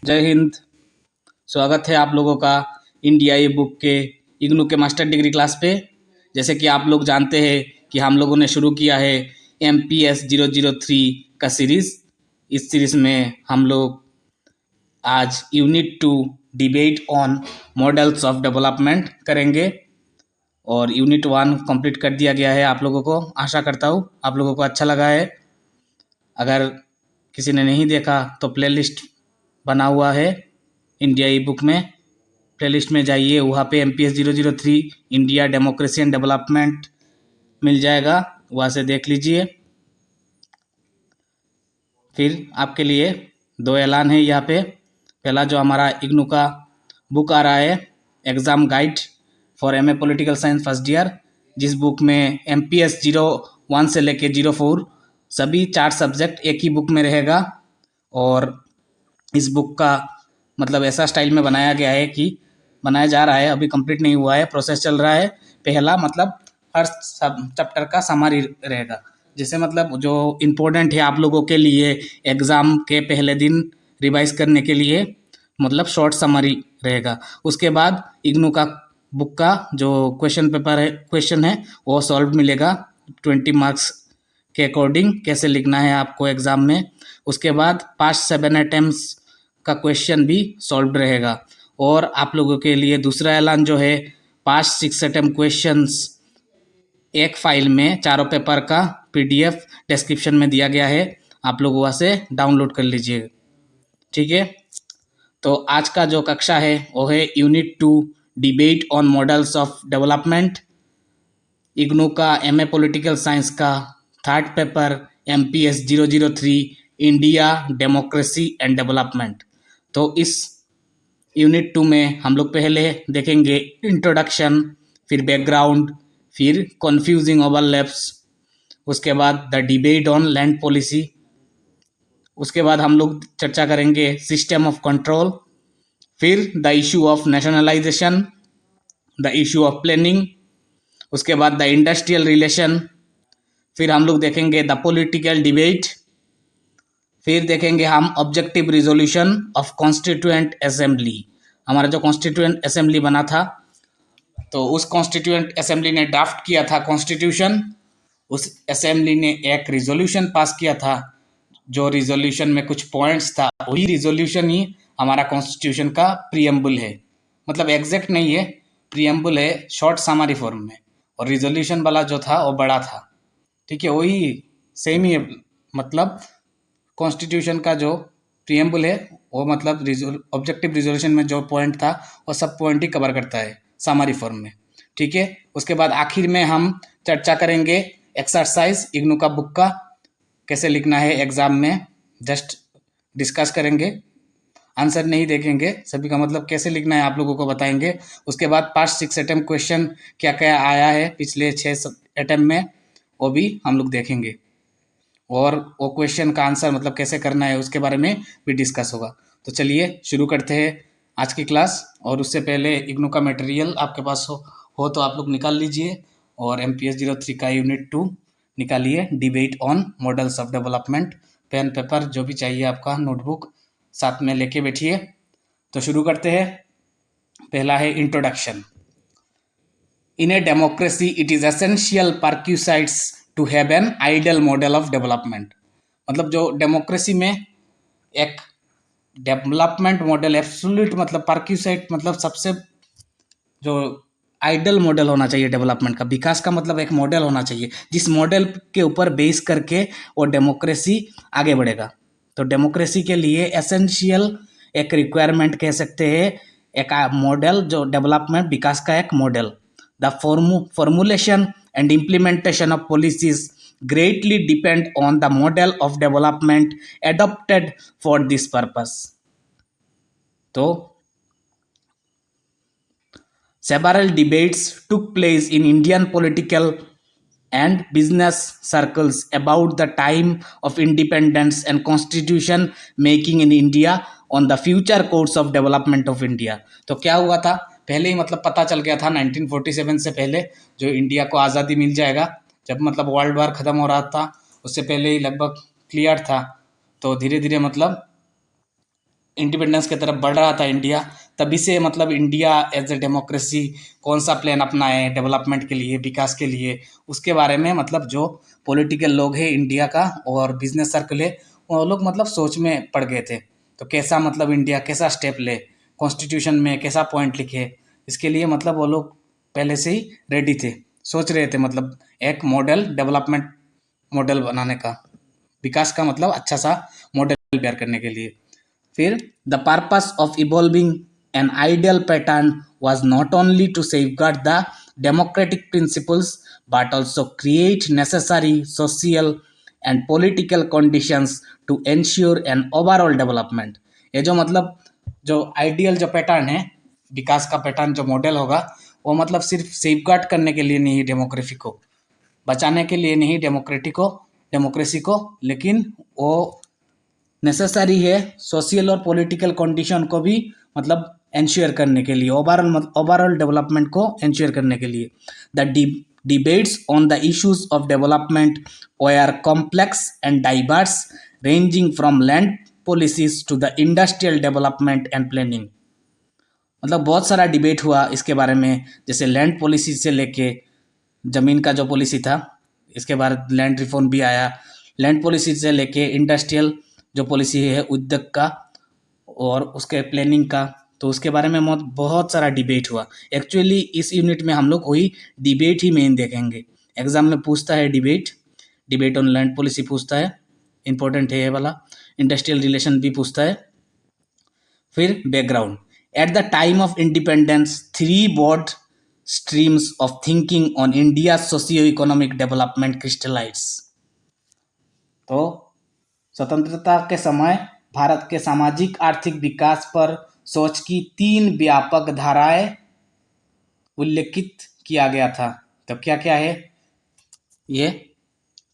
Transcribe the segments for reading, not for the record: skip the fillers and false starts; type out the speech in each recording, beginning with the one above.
जय हिंद। स्वागत है आप लोगों का इंडिया ई बुक के इग्नू के मास्टर डिग्री क्लास पे। जैसे कि आप लोग जानते हैं कि हम लोगों ने शुरू किया है MPS 003 का सीरीज़। इस सीरीज़ में हम लोग आज unit 2 debate on models of development करेंगे और यूनिट 1 कंप्लीट कर दिया गया है। आप लोगों को आशा करता हूँ आप लोगों को अच्छा लगा है। अगर किसी ने नहीं देखा तो प्लेलिस्ट बना हुआ है इंडिया ई बुक में। प्लेलिस्ट में जाइए, वहाँ पे MPS 003 India democracy and development मिल जाएगा, वहाँ से देख लीजिए। फिर आपके लिए दो ऐलान है यहाँ पे। पहला जो हमारा इग्नू का बुक आ रहा है exam guide for MA political science first year, जिस बुक में MPS 01 से लेके 04 सभी 4 सब्जेक्ट एक ही बुक में रहेगा। और इस बुक का मतलब ऐसा स्टाइल में बनाया गया है कि बनाया जा रहा है, अभी कंप्लीट नहीं हुआ है, प्रोसेस चल रहा है। पहला मतलब हर सब चैप्टर का समरी रहेगा, जैसे मतलब जो इम्पोर्टेंट है आप लोगों के लिए एग्ज़ाम के पहले दिन रिवाइज करने के लिए, मतलब शॉर्ट समरी रहेगा। उसके बाद इग्नू का बुक का जो क्वेश्चन है वो सॉल्व मिलेगा 20 मार्क्स के अकॉर्डिंग, कैसे लिखना है आपको एग्ज़ाम में। उसके बाद 5-7 अटेम्प्ट्स का क्वेश्चन भी सॉल्व रहेगा। और आप लोगों के लिए दूसरा ऐलान जो है 5-6 अटेम्प्ट क्वेश्चंस एक फाइल में चारों पेपर का PDF डिस्क्रिप्शन में दिया गया है, आप लोग वहाँ से डाउनलोड कर लीजिए, ठीक है। तो आज का जो कक्षा है वो है unit 2 debate on models of development, IGNOU का MA पॉलिटिकल साइंस का third paper MPS 003 India democracy and development. तो इस यूनिट 2 में हम लोग पहले देखेंगे इंट्रोडक्शन, फिर बैकग्राउंड, फिर कन्फ्यूजिंग ओवरलैप्स, उसके बाद the debate on land policy, उसके बाद हम लोग चर्चा करेंगे सिस्टम ऑफ कंट्रोल, फिर the issue of nationalisation, the issue of planning, उसके बाद द इंडस्ट्रियल रिलेशन, फिर हम लोग देखेंगे द पॉलिटिकल डिबेट, फिर देखेंगे हम objective resolution of constituent assembly. हमारा जो कॉन्स्टिट्यूएंट असेंबली बना था, तो उस कॉन्स्टिट्यूएंट असेंबली ने ड्राफ्ट किया था कॉन्स्टिट्यूशन, उस असेंबली ने एक रिजोल्यूशन पास किया था, जो रिजोल्यूशन में कुछ पॉइंट्स था, वही रिजोल्यूशन ही हमारा कॉन्स्टिट्यूशन का प्रीएम्बल है। मतलब एग्जैक्ट नहीं है, प्रीएम्बल है शॉर्ट समरी फॉर्म में, और रिजोल्यूशन वाला जो था वो बड़ा था, ठीक है। वही सेम ही है, मतलब कॉन्स्टिट्यूशन का जो प्रीएम्बल है वो मतलब ऑब्जेक्टिव रिजोल्यूशन में जो पॉइंट था वो सब पॉइंट ही कवर करता है समरी फॉर्म में, ठीक है। उसके बाद आखिर में हम चर्चा करेंगे एक्सरसाइज इग्नू का बुक का कैसे लिखना है एग्जाम में, जस्ट डिस्कस करेंगे, आंसर नहीं देखेंगे, सभी का मतलब कैसे लिखना है आप लोगों को बताएंगे। उसके बाद 5-6 अटेम्प्ट क्वेश्चन क्या क्या आया है पिछले 6 अटेम्प्ट में, वो भी हम लोग देखेंगे, और वो क्वेश्चन का आंसर मतलब कैसे करना है उसके बारे में भी डिस्कस होगा। तो चलिए शुरू करते हैं आज की क्लास। और उससे पहले इग्नू का मटेरियल आपके पास हो तो आप लोग निकाल लीजिए, और MPS 03 का यूनिट 2 निकालिए, debate on models of development. Pen paper जो भी चाहिए आपका, नोटबुक साथ में लेके बैठिए। तो शुरू करते हैं। पहला है introduction. In a democracy it is essential prerequisites to have an ideal model of development. मतलब जो डेमोक्रेसी में एक डेवलपमेंट मॉडल एब्सोल्यूट मतलब परक्यूसाइड मतलब सबसे जो आइडियल मॉडल होना चाहिए डेवलपमेंट का, विकास का मतलब एक मॉडल होना चाहिए, जिस मॉडल के ऊपर बेस करके वो डेमोक्रेसी आगे बढ़ेगा। तो डेमोक्रेसी के लिए एसेंशियल एक रिक्वायरमेंट कह सकते हैं, एक मॉडल जो डेवलपमेंट विकास का एक model. The formulation and implementation of policies greatly depend on the model of development adopted for this purpose. तो several debates took place in Indian political and business circles about the time of independence and constitution making in India on the future course of development of India. तो क्या हुआ था, पहले ही मतलब पता चल गया था 1947 से पहले जो इंडिया को आज़ादी मिल जाएगा, जब मतलब वर्ल्ड वार ख़त्म हो रहा था उससे पहले ही लगभग क्लियर था। तो धीरे धीरे मतलब इंडिपेंडेंस की तरफ बढ़ रहा था इंडिया, तभी से मतलब इंडिया एज ए डेमोक्रेसी कौन सा प्लान अपनाए डेवलपमेंट के लिए, विकास के लिए, उसके बारे में मतलब जो पॉलिटिकल लोग हैं इंडिया का और बिजनेस सर्कल है, वो लोग मतलब सोच में पड़ गए थे। तो कैसा मतलब इंडिया कैसा स्टेप ले, कॉन्स्टिट्यूशन में कैसा पॉइंट लिखे, इसके लिए मतलब वो लोग पहले से ही रेडी थे, सोच रहे थे मतलब एक मॉडल डेवलपमेंट मॉडल बनाने का, विकास का मतलब अच्छा सा मॉडल तैयार करने के लिए। फिर the purpose of evolving an ideal pattern was not only to safeguard the democratic principles but also create necessary social and political conditions to ensure an overall development। ये जो मतलब जो आइडियल जो पैटर्न है, विकास का पैटर्न जो model होगा, वो मतलब सिर्फ सेफगार्ड करने के लिए नहीं, डेमोक्रेसी को बचाने के लिए नहीं, डेमोक्रेसी को, लेकिन वो नेसेसरी है सोशल और पॉलिटिकल कंडीशन को भी मतलब एंश्योर करने के लिए, ओवरऑल डेवलपमेंट को एंश्योर करने के लिए। The debates on the issues of development are complex and diverse, ranging from land policies to the industrial development and planning. मतलब बहुत सारा डिबेट हुआ इसके बारे में, जैसे लैंड पॉलिसी से लेके ज़मीन का जो पॉलिसी था, इसके बाद लैंड रिफॉर्म भी आया, लैंड पॉलिसी से लेके इंडस्ट्रियल जो पॉलिसी है उद्योग का और उसके प्लानिंग का, तो उसके बारे में बहुत सारा डिबेट हुआ। एक्चुअली इस यूनिट में हम लोग वही डिबेट ही मेन देखेंगे। एग्जाम में पूछता है डिबेट ऑन लैंड पॉलिसी पूछता है, इंपॉर्टेंट है ये वाला। इंडस्ट्रियल रिलेशन भी पूछता है। फिर background, eight the time of independence 3 broad streams of thinking on India's socio-economic development crystallized। तो स्वतंत्रता के समय भारत के सामाजिक आर्थिक विकास पर सोच की 3 व्यापक धाराएं उल्लेखित किया गया था। तो क्या क्या है ये?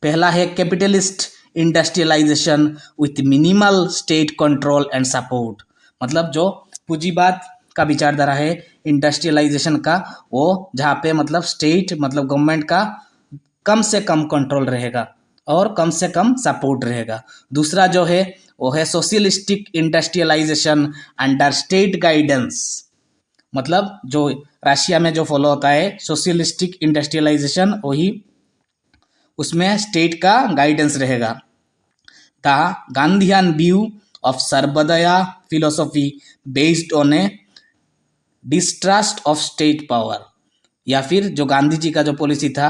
पहला है capitalist industrialization with minimal state control and support. मतलब जो पूंजीवाद का विचारधारा है इंडस्ट्रियलाइजेशन का, वो जहाँ पे मतलब स्टेट मतलब गवर्नमेंट का कम से कम कंट्रोल रहेगा और कम से कम सपोर्ट रहेगा। दूसरा जो है वो है socialistic industrialization under state guidance. मतलब जो रशिया में जो फॉलो होता है सोशलिस्टिक इंडस्ट्रियलाइजेशन, वही उसमें स्टेट का गाइडेंस रहेगा। The Gandhian view of Sarvodaya philosophy based on A distrust of state power, या फिर जो गांधी जी का जो पॉलिसी था,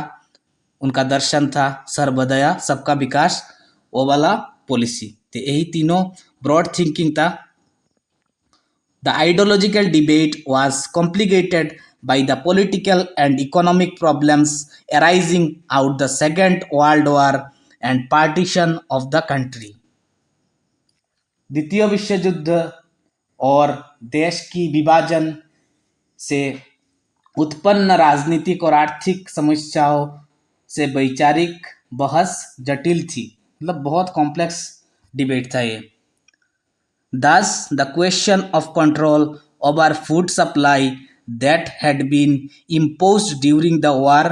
उनका दर्शन था सर्वोदया सबका विकास, वो वाला पॉलिसी। तो यही तीनों ब्रॉड थिंकिंग था। The ideological debate was complicated by the political and economic problems arising out the Second World War and partition of the country। द्वितीय विश्व युद्ध और देश की विभाजन से उत्पन्न राजनीतिक और आर्थिक समस्याओं से वैचारिक बहस जटिल थी। मतलब बहुत कॉम्प्लेक्स डिबेट था ये। Thus, the question of control over food supply that had been imposed during the war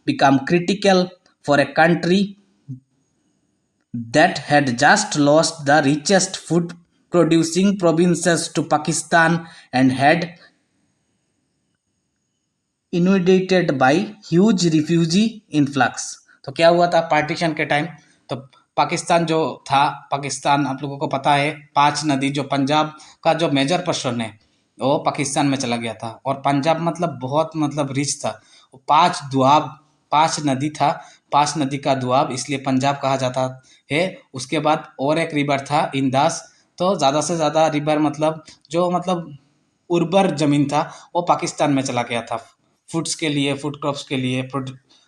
became critical for a country that had just lost the richest food producing provinces to Pakistan and had inundated by huge refugee influx। तो क्या हुआ था partition के time? तो पाकिस्तान जो था, पाकिस्तान आप लोगों को पता है 5 नदी, जो पंजाब का जो मेजर पोर्शन है वो पाकिस्तान में चला गया था। और पंजाब मतलब बहुत मतलब रिच था, 5 दुआब 5 नदी था, 5 नदी का दुआब, इसलिए पंजाब कहा जाता है। उसके बाद और एक रिवर था इंदास। तो ज़्यादा से ज़्यादा रिवर मतलब जो मतलब उर्वर ज़मीन था वो पाकिस्तान में चला गया था फूड्स के लिए, फूड क्रॉप्स के लिए।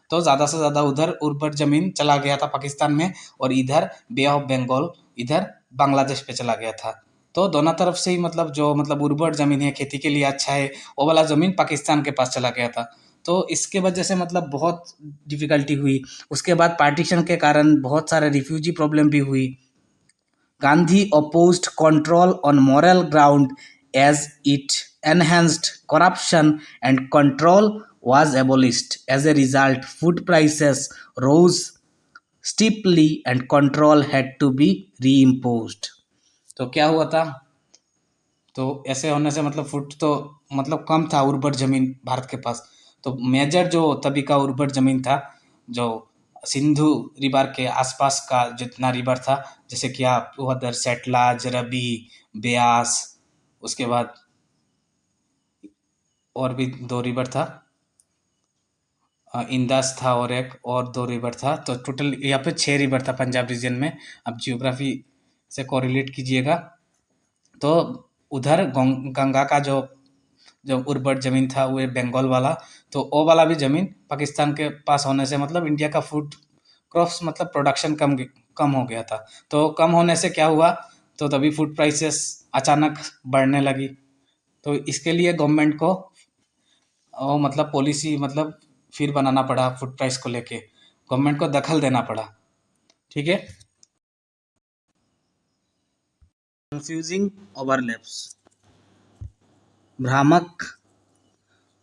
तो ज़्यादा से ज़्यादा उधर उर्वर ज़मीन चला गया था पाकिस्तान में, और इधर बे ऑफ बंगाल इधर बांग्लादेश पे चला गया था। तो दोनों तरफ से ही मतलब जो मतलब उर्वर ज़मीन है, खेती के लिए अच्छा है, वो वाला ज़मीन पाकिस्तान के पास चला गया था। तो इसके वजह से मतलब बहुत डिफ़िकल्टी हुई। उसके बाद पार्टीशन के कारण बहुत सारे रिफ्यूजी प्रॉब्लम भी हुई। Gandhi opposed control on moral ground as it enhanced corruption, and control was abolished। As a result, food prices rose steeply and control had to be reimposed। तो क्या हुआ था? तो ऐसे होने से मतलब फूड तो मतलब कम था उर्वर जमीन भारत के पास। तो मेजर जो तभी का उर्वर जमीन था, जो सिंधु रिवर के आसपास का जितना रिवर था, जैसे कि आप उधर सतलज, रवि, ब्यास, उसके बाद और भी दो रिवर था, इंदस था और एक और दो रिवर था। तो टोटल यहाँ पे 6 रिवर था पंजाब रीजन में। अब जियोग्राफी से कोरिलेट कीजिएगा। तो उधर गंगा का जो जो उर्वर ज़मीन था वो बंगाल वाला, तो वो वाला भी ज़मीन पाकिस्तान के पास होने से मतलब इंडिया का फूड क्रॉप्स मतलब प्रोडक्शन कम हो गया था। तो कम होने से क्या हुआ, तो तभी फूड प्राइसेस अचानक बढ़ने लगी। तो इसके लिए गवर्नमेंट को मतलब पॉलिसी मतलब फिर बनाना पड़ा, फूड प्राइस को लेके गवर्नमेंट को दखल देना पड़ा। ठीक है। कंफ्यूजिंग ओवरलैप्स, भ्रामक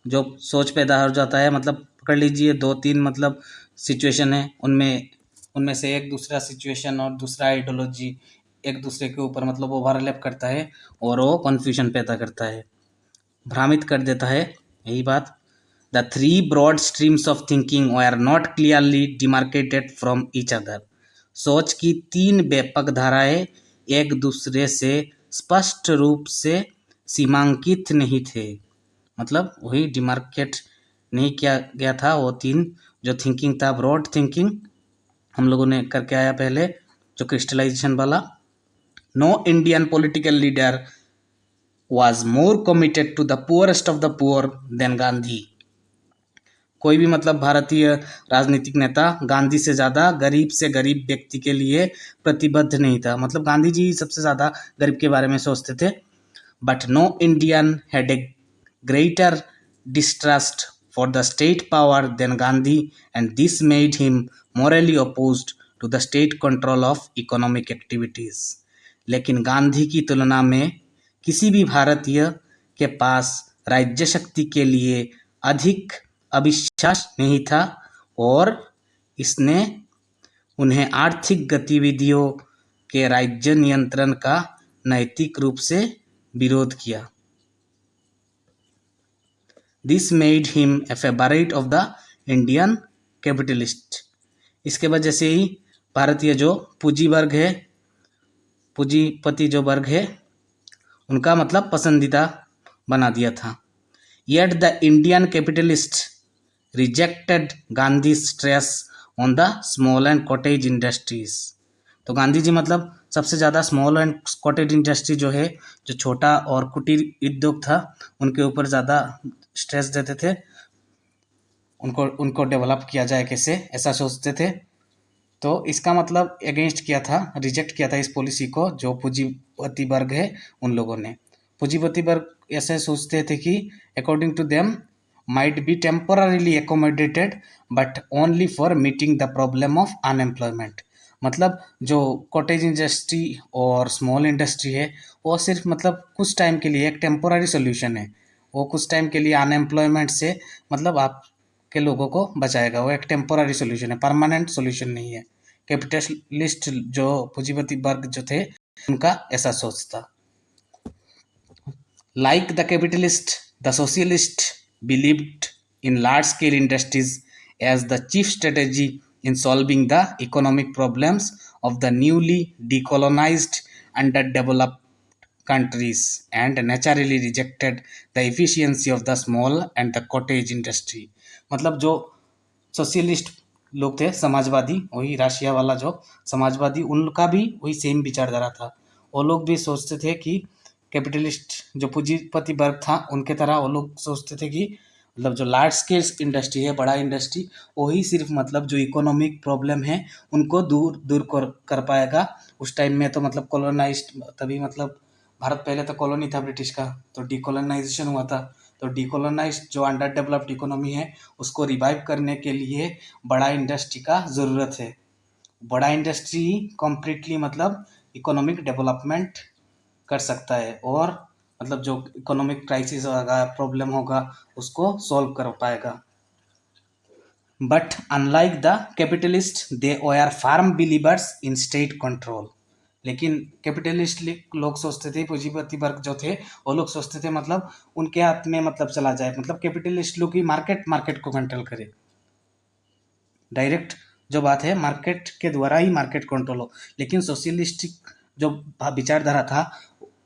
जो सोच पैदा हो जाता है, मतलब पकड़ लीजिए 2-3 मतलब सिचुएशन है, उनमें उनमें से एक दूसरा सिचुएशन और दूसरा आइडियोलॉजी एक दूसरे के ऊपर मतलब ओवरलैप करता है और वो कन्फ्यूजन पैदा करता है, भ्रामित कर देता है। यही बात, the three broad streams of thinking are not clearly demarcated from each other. सोच की 3 व्यापक धाराएं एक दूसरे से स्पष्ट रूप से सीमांकित नहीं थे, मतलब वही डिमार्केट नहीं किया गया था। वो 3 जो थिंकिंग था, ब्रॉड थिंकिंग हम लोगों ने करके आया पहले, जो क्रिस्टलाइजेशन वाला। No Indian political leader was more committed to the poorest of the poor than Gandhi. कोई भी मतलब भारतीय राजनीतिक नेता गांधी से ज़्यादा गरीब से गरीब व्यक्ति के लिए प्रतिबद्ध नहीं था, मतलब गांधी जी सबसे ज़्यादा गरीब के बारे में सोचते थे। But no Indian had a greater distrust for the state power than Gandhi, and this made him morally opposed to the state control of economic activities। लेकिन गांधी की तुलना में किसी भी भारतीय के पास राज्य शक्ति के लिए अधिक अविश्वास नहीं था और इसने उन्हें आर्थिक गतिविधियों के राज्य नियंत्रण का नैतिक रूप से विरोध किया। This made him a favourite of the Indian capitalist. इसके वजह से ही भारतीय जो पूंजी वर्ग है, पूंजीपति जो वर्ग है, उनका मतलब पसंदीदा बना दिया था। Yet the Indian capitalist rejected Gandhi stress on the small and cottage industries. तो गांधी जी मतलब सबसे ज़्यादा स्मॉल एंड कॉटेज इंडस्ट्री जो है, जो छोटा और कुटीर उद्योग था, उनके ऊपर ज़्यादा स्ट्रेस देते थे, उनको उनको डेवलप किया जाए कैसे, ऐसा सोचते थे। तो इसका मतलब अगेंस्ट किया था, रिजेक्ट किया था इस पॉलिसी को जो पूंजीपति वर्ग है उन लोगों ने। पूंजीपति वर्ग ऐसे सोचते थे कि according to them might be temporarily accommodated but only for meeting the problem of unemployment। मतलब जो कॉटेज इंडस्ट्री और स्मॉल इंडस्ट्री है वो सिर्फ मतलब कुछ टाइम के लिए एक टेम्पोररी सोल्यूशन है, वो कुछ टाइम के लिए अनएम्प्लॉयमेंट से मतलब आपके लोगों को बचाएगा, वो एक टेम्पोररी सोल्यूशन है, परमानेंट सोल्यूशन नहीं है। कैपिटलिस्ट जो पूंजीपति वर्ग जो थे उनका ऐसा सोच था। Like the capitalist, the socialist believed in large-scale industries as the chief strategy in solving the economic problems of the newly decolonized underdeveloped countries and naturally rejected the efficiency of the small and the cottage industry। मतलब जो socialist लोग थे, समाजवादी, वही राशिया वाला जो समाजवादी, उनका भी वही सेम विचारधारा था। वो लोग भी सोचते थे कि कैपिटलिस्ट जो पूंजीपति वर्ग था उनके तरह वो लोग सोचते थे कि मतलब जो लार्ज स्केल इंडस्ट्री है, बड़ा इंडस्ट्री, वही सिर्फ मतलब जो इकोनॉमिक प्रॉब्लम है उनको दूर दूर कर पाएगा। उस टाइम में तो मतलब कॉलोनाइज्ड, तभी मतलब भारत पहले तो कॉलोनी था ब्रिटिश का, तो डिकोलोनाइजेशन हुआ था। तो डिकोलोनाइज्ड जो अंडर डेवलप्ड इकोनॉमी है उसको रिवाइव करने के लिए बड़ा इंडस्ट्री का ज़रूरत है। बड़ा इंडस्ट्री कम्प्लीटली मतलब इकोनॉमिक डेवलपमेंट कर सकता है और मतलब जो इकोनॉमिक क्राइसिस होगा, प्रॉब्लम होगा, उसको सॉल्व कर पाएगा। But unlike the capitalist they are firm believers in state control. लेकिन कैपिटलिस्ट लोग सोचते थे, पूंजीपति वर्ग जो थे वो लोग सोचते थे मतलब उनके हाथ में मतलब चला जाए, मतलब कैपिटलिस्ट लोग ही मार्केट को कंट्रोल करे। डायरेक्ट जो बात है मार्केट के द्वारा ही मार्केट कंट्रोल हो। लेकिन सोशलिस्टिक जो विचारधारा था,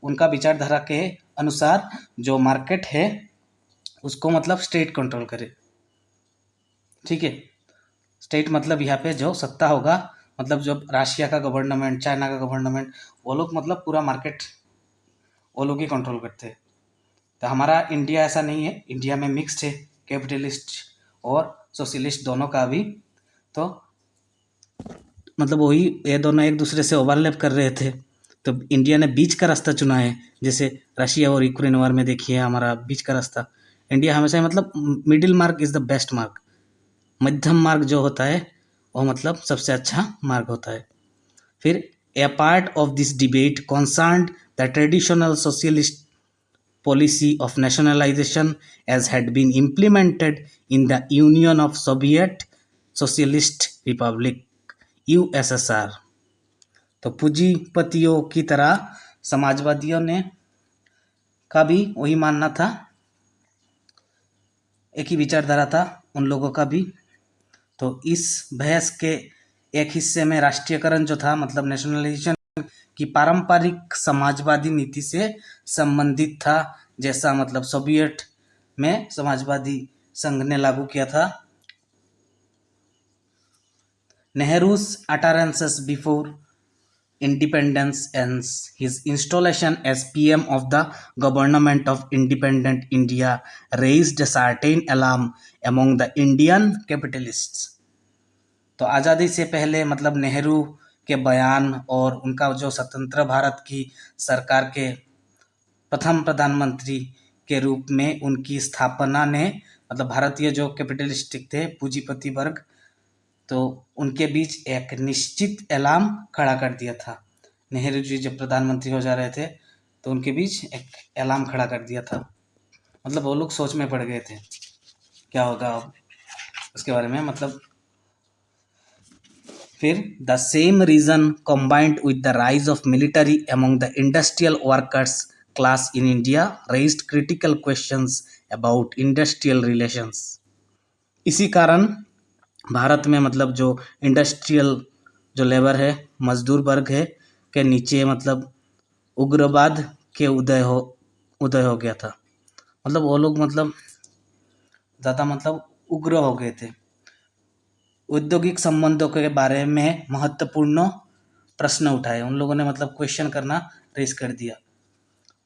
उनका विचारधारा के अनुसार जो मार्केट है उसको मतलब स्टेट कंट्रोल करे। ठीक है, स्टेट मतलब यहाँ पे जो सत्ता होगा, मतलब जो रशिया का गवर्नमेंट, चाइना का गवर्नमेंट, वो लोग मतलब पूरा मार्केट वो लोग ही कंट्रोल करते हैं। तो हमारा इंडिया ऐसा नहीं है, इंडिया में मिक्स्ड है, कैपिटलिस्ट और सोशलिस्ट दोनों का भी। तो मतलब वही ये दोनों एक दूसरे से ओवरलैप कर रहे थे, तो इंडिया ने बीच का रास्ता चुना है। जैसे रशिया और यूक्रेन वार में देखिए हमारा बीच का रास्ता। इंडिया हमेशा मतलब मिडिल मार्ग इज़ द बेस्ट मार्ग, मध्यम मार्ग जो होता है वो मतलब सबसे अच्छा मार्ग होता है। फिर a part of this debate concerned the traditional socialist policy of nationalization as had been implemented in the Union of Soviet Socialist Republic USSR। तो पूंजीपतियों की तरह समाजवादियों ने का भी वही मानना था, एक ही विचारधारा था उन लोगों का भी। तो इस बहस के एक हिस्से में राष्ट्रीयकरण जो था मतलब नेशनलाइजेशन की पारंपरिक समाजवादी नीति से संबंधित था, जैसा मतलब सोवियत में समाजवादी संघ ने लागू किया था। नेहरू's utterances before independence and his installation as PM of the government of independent India raised a certain alarm among the Indian capitalists। तो आज़ादी से पहले मतलब नेहरू के बयान और उनका जो स्वतंत्र भारत की सरकार के प्रथम प्रधानमंत्री के रूप में उनकी स्थापना ने मतलब भारतीय जो कैपिटलिस्टिक थे पूंजीपति वर्ग, तो उनके बीच एक निश्चित अलार्म खड़ा कर दिया था। नेहरू जी जब प्रधानमंत्री हो जा रहे थे तो उनके बीच एक अलार्म खड़ा कर दिया था, मतलब वो लोग सोच में पड़ गए थे क्या होगा अब उसके बारे में। मतलब फिर the same reason combined with the rise of military among the industrial workers class in India raised critical questions about industrial relations। इसी कारण भारत में मतलब जो इंडस्ट्रियल जो लेबर है, मजदूर वर्ग है के नीचे मतलब उग्रवाद के उदय हो गया था। मतलब वो लोग मतलब ज़्यादा मतलब उग्र हो गए थे। औद्योगिक संबंधों के बारे में महत्वपूर्ण प्रश्न उठाए, उन लोगों ने मतलब क्वेश्चन करना रेस कर दिया।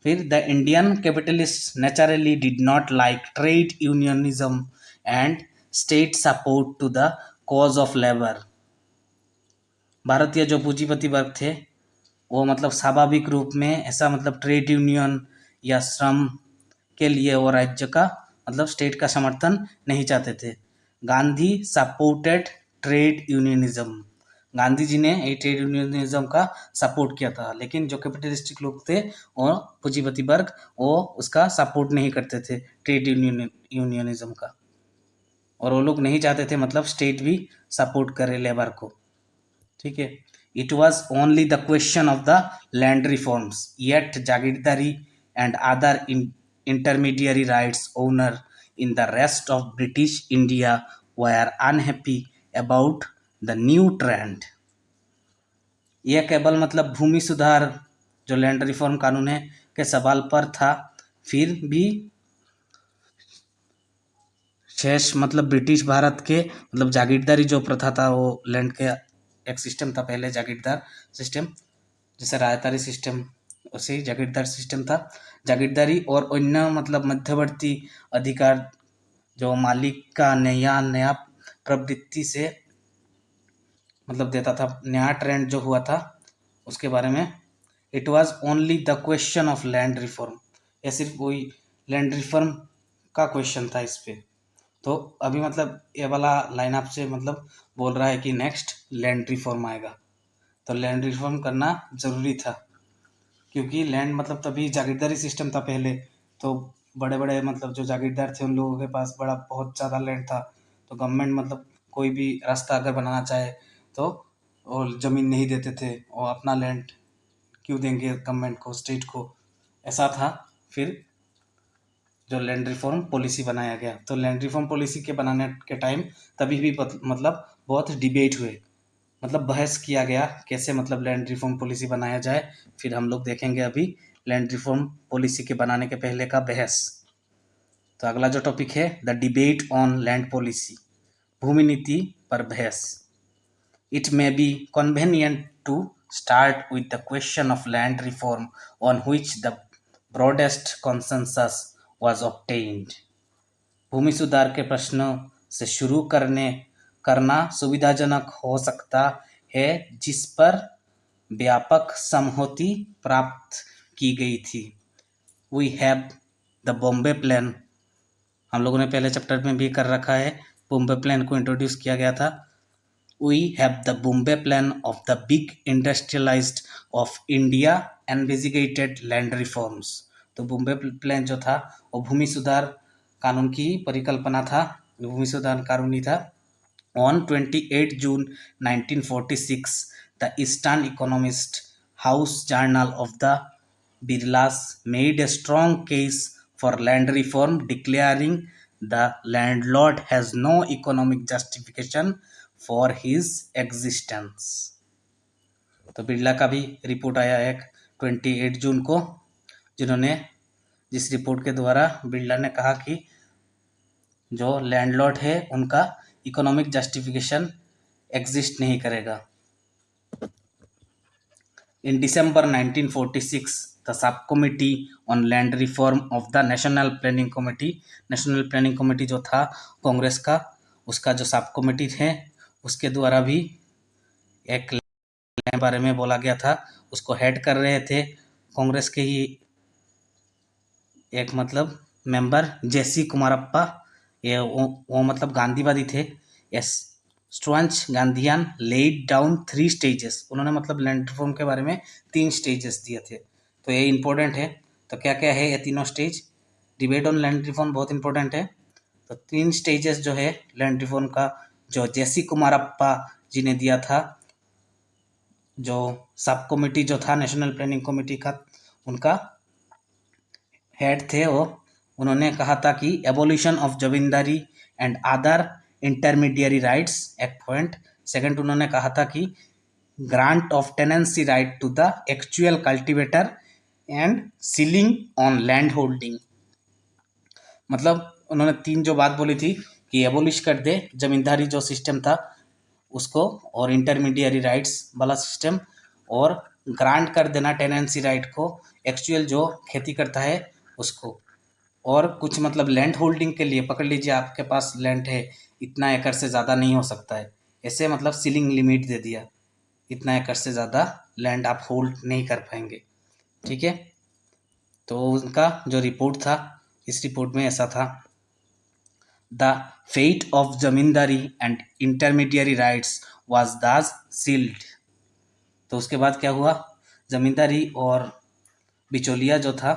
फिर the Indian capitalist naturally did not like trade unionism and state support to the cause of labour. भारतीय जो पूंजीपति वर्ग थे वो मतलब स्वाभाविक रूप में ऐसा मतलब ट्रेड यूनियन या श्रम के लिए वो राज्य का मतलब स्टेट का समर्थन नहीं चाहते थे। Gandhi supported trade unionism, Gandhi ji ने ये ट्रेड यूनियनिज्म का सपोर्ट किया था, लेकिन जो कैपिटलिस्टिक लोग थे और पूंजीपति वर्ग वो उसका सपोर्ट नहीं करते थे ट्रेड यूनियनिज्म का, और वो लोग नहीं चाहते थे मतलब स्टेट भी सपोर्ट करे लेबर को। ठीक है, it was only the question of the land reforms, yet jagirdari and other intermediary rights owner in the rest of British India were unhappy about the new trend। यह केवल मतलब भूमि सुधार जो लैंड रिफॉर्म कानून है के सवाल पर था, फिर भी शेष मतलब ब्रिटिश भारत के मतलब जागीरदारी जो प्रथा था वो लैंड के एक सिस्टम था पहले जागीरदार सिस्टम, जैसे रायतारी सिस्टम उसे जागीरदार सिस्टम था। जागीरदारी और अन्य मतलब मध्यवर्ती अधिकार जो मालिक का नया प्रवृत्ति से मतलब देता था, नया ट्रेंड जो हुआ था उसके बारे में। It was only the question of land reform, या सिर्फ वही लैंड रिफॉर्म का क्वेश्चन था इस पे। तो अभी मतलब ये वाला लाइन आपसे मतलब बोल रहा है कि नेक्स्ट लैंड रिफॉर्म आएगा, तो लैंड रिफॉर्म करना ज़रूरी था क्योंकि लैंड मतलब तभी जागीरदारी सिस्टम था पहले, तो बड़े बड़े मतलब जो जागीरदार थे उन लोगों के पास बहुत ज़्यादा लैंड था, तो गवर्नमेंट मतलब कोई भी रास्ता अगर बनाना चाहे तो वो ज़मीन नहीं देते थे, और अपना लैंड क्यों देंगे गवर्नमेंट को, स्टेट को, ऐसा था। फिर जो लैंड रिफॉर्म पॉलिसी बनाया गया, तो लैंड रिफॉर्म पॉलिसी के बनाने के टाइम तभी भी मतलब बहुत डिबेट हुए, मतलब बहस किया गया कैसे मतलब लैंड रिफॉर्म पॉलिसी बनाया जाए। फिर हम लोग देखेंगे अभी लैंड रिफॉर्म पॉलिसी के बनाने के पहले का बहस। तो अगला जो टॉपिक है the debate on land policy, भूमि नीति पर बहस। It may be convenient to start with the question of land reform on which the broadest consensus was obtained. भूमि सुधार के प्रश्न से शुरू करना सुविधाजनक हो सकता है जिस पर व्यापक सहमति प्राप्त की गई थी। We have the Bombay plan, हम लोगों ने पहले चैप्टर में भी कर रखा है, बॉम्बे प्लान को इंट्रोड्यूस किया गया था। We have the Bombay Plan of the big industrialized of India envisaged land reforms. तो बॉम्बे प्लान जो था वो भूमि सुधार कानून की परिकल्पना था, भूमि सुधार कानूनी था। On 28 June 1946, the Eastern Economist House Journal of the Birlas made a strong case for land reform, declaring the landlord has no economic justification for his existence. तो बिरला का भी रिपोर्ट आया है 28 जून को, जिस रिपोर्ट के द्वारा बिरला ने कहा कि जो लैंडलॉर्ड है उनका इकोनॉमिक जस्टिफिकेशन एग्जिस्ट नहीं करेगा। In December 1946, the subcommittee on land reform of the National Planning Committee, national planning committee जो था कांग्रेस का, उसका जो सब कमेटी थे उसके द्वारा भी एक के बारे में बोला गया था। उसको हेड कर रहे थे कांग्रेस के ही एक मतलब मेंबर जेसी कुमारप्पा, ये वो मतलब गांधीवादी थे। Yes, staunch Gandhian laid down 3 stages, उन्होंने मतलब लैंड रिफॉर्म के बारे में 3 स्टेजेस दिए थे। तो ये इंपॉर्टेंट है। तो क्या क्या है ये तीनों stage? Debate on land reform बहुत इंपॉर्टेंट है। तो 3 स्टेजेस जो है लैंड रिफॉर्म का, जो जेसी कुमारप्पा जी ने दिया था, जो सब कमेटी जो था नेशनल प्लानिंग कमेटी का, उनका हेड थे वो, उन्होंने कहा था कि abolition of zamindari and other intermediary rights एक पॉइंट। सेकंड, उन्होंने कहा था कि grant of tenancy right to the actual cultivator and ceiling on land holding. मतलब उन्होंने 3 जो बात बोली थी कि एबोलिश कर दे जमींदारी जो सिस्टम था उसको, और इंटरमीडियरी राइट्स वाला सिस्टम, और ग्रांट कर देना टेनेंसी राइट को एक्चुअल जो खेती करता है उसको, और कुछ मतलब लैंड होल्डिंग के लिए, पकड़ लीजिए आपके पास लैंड है, इतना एकड़ से ज़्यादा नहीं हो सकता है, ऐसे मतलब सीलिंग लिमिट दे दिया, इतना एकड़ से ज़्यादा लैंड आप होल्ड नहीं कर पाएंगे। ठीक है, तो उनका जो रिपोर्ट था, इस रिपोर्ट में ऐसा था, the fate of zamindari and intermediary rights was thus sealed. तो उसके बाद क्या हुआ, जमींदारी और बिचौलिया जो था,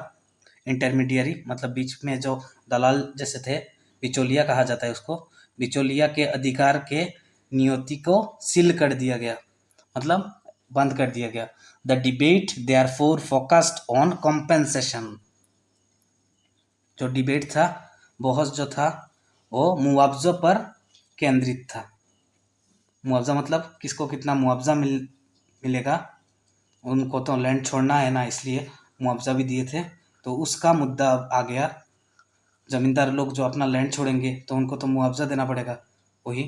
इंटरमीडियरी मतलब बीच में जो दलाल जैसे थे, बिचौलिया कहा जाता है उसको, बिचौलिया के अधिकार के नियति को सील कर दिया गया, मतलब बंद कर दिया गया। The debate therefore focused on compensation, जो डिबेट था, बहस जो था, वो मुआवजे पर केंद्रित था। मुआवजा मतलब किसको कितना मुआवजा मिलेगा, उनको तो लैंड छोड़ना है ना, इसलिए मुआवजा भी दिए थे। तो उसका मुद्दा आ गया, जमींदार लोग जो अपना लैंड छोड़ेंगे तो उनको तो मुआवजा देना पड़ेगा, वही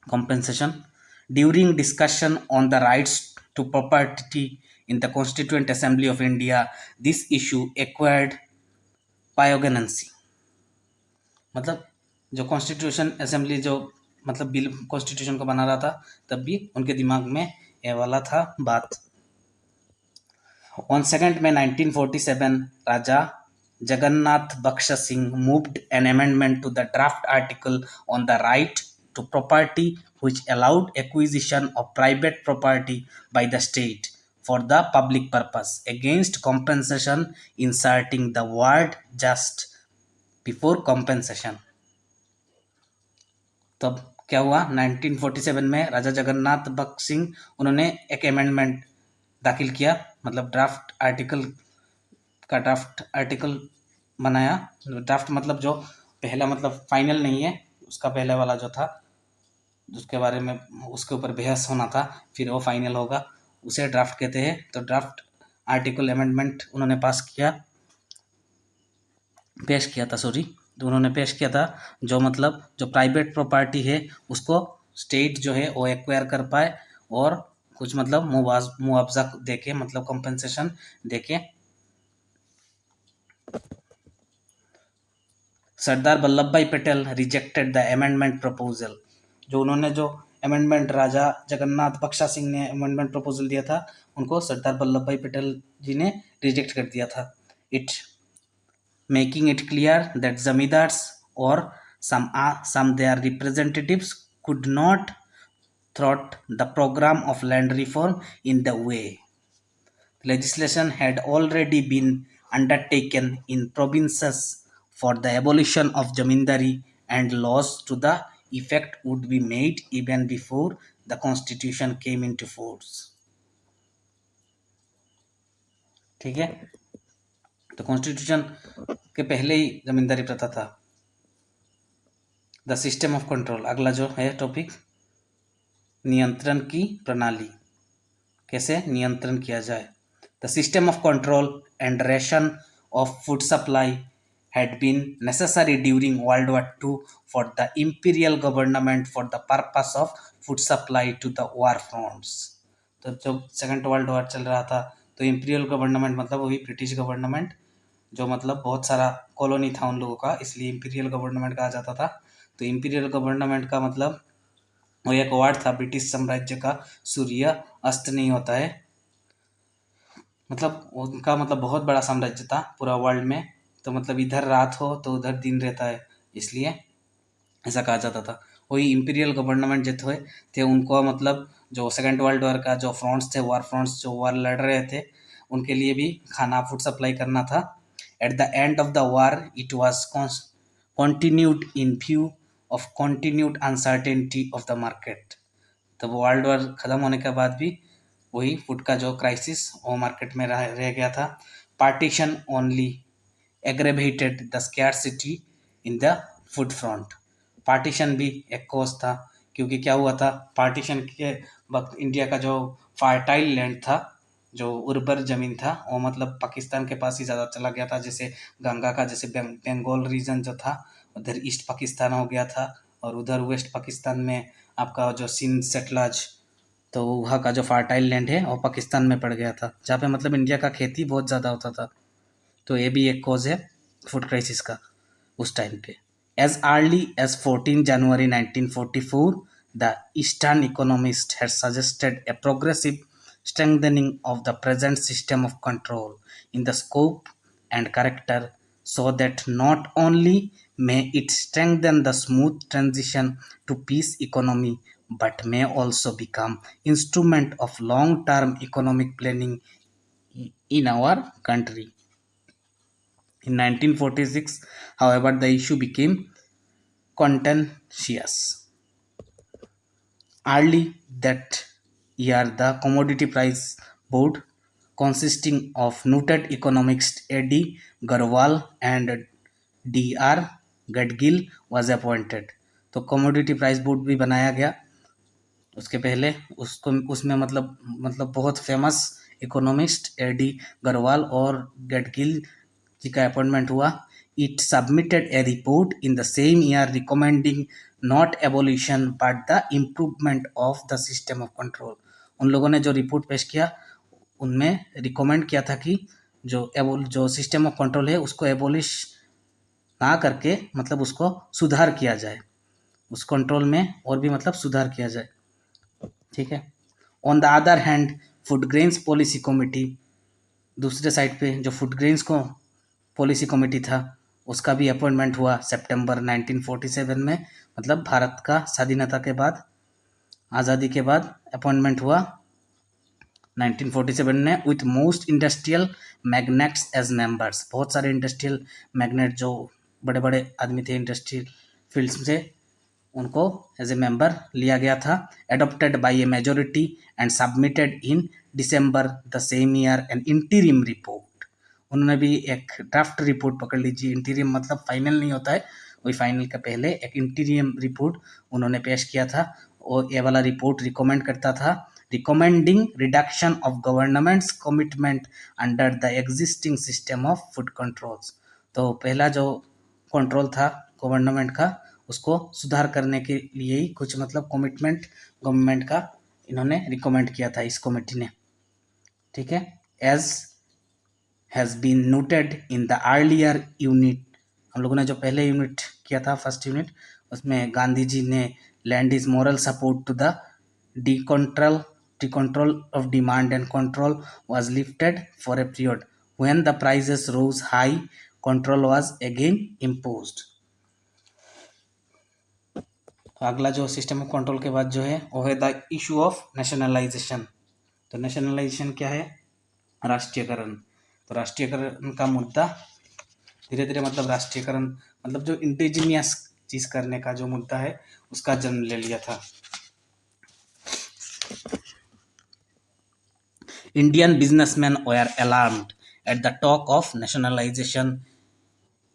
compensation. During discussion on the rights to property in the constituent assembly of India, this issue acquired poignancy. मतलब जो कॉन्स्टिट्यूशन असेंबली जो मतलब बिल कॉन्स्टिट्यूशन को बना रहा था, तब भी उनके दिमाग में ये वाला था बात। On 2nd May 1947, Raja Jagannath Baksha Singh moved an amendment to the draft article on the right to property which allowed acquisition of private property by the state for the public purpose against compensation, inserting the word just before compensation. तब क्या हुआ, 1947 में राजा जगन्नाथ बख्श सिंह उन्होंने एक amendment दाखिल किया, मतलब draft article बनाया। ड्राफ्ट मतलब जो पहला, मतलब फाइनल नहीं है, उसका पहले वाला जो था, उसके बारे में उसके ऊपर बहस होना था, फिर वो फाइनल होगा, उसे ड्राफ्ट कहते हैं। तो ड्राफ्ट आर्टिकल अमेंडमेंट उन्होंने पेश किया था, तो उन्होंने पेश किया था, जो मतलब जो प्राइवेट प्रॉपर्टी है उसको स्टेट जो है वो एक्वायर कर पाए, और कुछ मतलब मुआवजा देके, मतलब कंपनसेशन देके। सरदार वल्लभ भाई Patel rejected the amendment proposal. जो उन्होंने जो अमेंडमेंट, राजा जगन्नाथ बख्शा सिंह ने अमेंडमेंट प्रपोजल दिया था, उनको सरदार वल्लभ भाई पटेल जी ने रिजेक्ट कर दिया था। It making it clear that zamindars or some their representatives could not thwart the program of land reform in the way legislation had already been undertaken in provinces for the abolition of zamindari, and laws to the effect would be made even before the constitution came into force। ठीक है, तो constitution के पहले ही जमींदारी प्रथा था। The system of control, अगला जो है टॉपिक, नियंत्रण की प्रणाली, कैसे नियंत्रण किया जाए। The system of control and ration of food supply had been necessary during World War II for the imperial government for the purpose of food supply to the war fronts। तो जब second world war चल रहा था, तो imperial government मतलब वही British government, जो मतलब बहुत सारा कॉलोनी था उन लोगों का, इसलिए इंपीरियल गवर्नमेंट कहा जाता था। तो इंपीरियल गवर्नमेंट का मतलब वो एक वर्ड था, ब्रिटिश साम्राज्य का सूर्य अस्त नहीं होता है, मतलब उनका मतलब बहुत बड़ा साम्राज्य था पूरा वर्ल्ड में। तो मतलब इधर रात हो तो उधर दिन रहता है, इसलिए ऐसा कहा जाता था। वही इंपीरियल गवर्नमेंट जो थे उनको मतलब जो सेकेंड वर्ल्ड वॉर का जो फ्रंट्स थे, वार फ्रंट्स जो वार लड़ रहे थे, उनके लिए भी खाना, फूड सप्लाई करना था। At the end of the war it was continued in view of continued uncertainty of the market। तब वर्ल्ड वॉर ख़त्म होने के बाद भी वही फूड का जो क्राइसिस वो मार्केट में रह गया था। Partition only aggravated the scarcity in the food front. Partition भी एक कॉज था, क्योंकि क्या हुआ था, पार्टीशन के वक्त इंडिया का जो फर्टाइल लैंड था, जो उर्वर ज़मीन था, वो मतलब पाकिस्तान के पास ही ज़्यादा चला गया था। जैसे गंगा का, जैसे बंगाल रीजन जो था, उधर ईस्ट पाकिस्तान हो गया था, और उधर वेस्ट पाकिस्तान में आपका जो सिंध सेटलाज, तो वहाँ का जो फर्टाइल लैंड है वो पाकिस्तान में पड़ गया था, जहाँ पे मतलब इंडिया का खेती बहुत ज़्यादा होता था। तो ये भी एक कॉज है फूड क्राइसिस का उस टाइम पे। As early as 14 January 1944 the Eastern Economist had suggested a progressive strengthening of the present system of control in the scope and character, so that not only may it strengthen the smooth transition to peace economy, but may also become instrument of long-term economic planning in our country। In 1946, however, the issue became contentious। Early that year, the Commodity Price Board, consisting of noted economists A.D. Garwal and D.R. Gadgil, was appointed। तो commodity price board भी बनाया गया। उसके पहले उसमें मतलब बहुत famous economist A.D. Garhwal और गडगिल जी का अपॉइंटमेंट हुआ। It submitted A report in the same year recommending not abolition but the improvement of the system of control. उन लोगों ने जो रिपोर्ट पेश किया, उनमें रिकमेंड किया था कि जो सिस्टम ऑफ कंट्रोल है उसको एबोलिश ना करके मतलब उसको सुधार किया जाए, उस कंट्रोल में और भी मतलब सुधार किया जाए। ठीक है। On the other hand food grains policy committee, दूसरे साइड पे जो फूड ग्रेन्स को पॉलिसी कमेटी था, उसका भी अपॉइंटमेंट हुआ सितंबर 1947 में, मतलब भारत का स्वाधीनता के बाद, आज़ादी के बाद अपॉइंटमेंट हुआ 1947 में, with most industrial magnates as members. बहुत सारे इंडस्ट्रियल मैग्नेट जो बड़े बड़े आदमी थे इंडस्ट्रियल फील्ड्स से, उनको एज ए मेंबर लिया गया था, adopted by a majority and submitted in December the same year an interim report. उन्होंने भी एक ड्राफ्ट रिपोर्ट पकड़ लीजिए, इंटीरियम मतलब फाइनल नहीं होता है, वही फाइनल का पहले एक इंटीरियम रिपोर्ट उन्होंने पेश किया था, और ये वाला रिपोर्ट रिकमेंड करता था recommending reduction of governments commitment under the existing system of food controls. तो पहला जो कंट्रोल था गवर्नमेंट का, उसको सुधार करने के लिए ही कुछ मतलब कमिटमेंट गवर्नमेंट का इन्होंने रिकमेंड किया था इस कमेटी ने। ठीक है, as has been noted in the earlier unit, हम लोगों ने जो पहले यूनिट किया था फर्स्ट यूनिट, उसमें गांधी जी ने lent his moral support to the decontrol of demand and control was lifted for a period. When the prices rose high, control was again imposed. अगला जो सिस्टम ऑफ कंट्रोल के बाद जो है वो है द इशू ऑफ नेशनलाइजेशन। तो nationalisation क्या है? राष्ट्रीयकरण। तो राष्ट्रीयकरण का मुद्दा धीरे धीरे मतलब राष्ट्रीयकरण मतलब जो इंडिजीनियस चीज करने का जो मुद्दा है उसका जन्म ले लिया था। Indian businessmen were alarmed at the talk of nationalization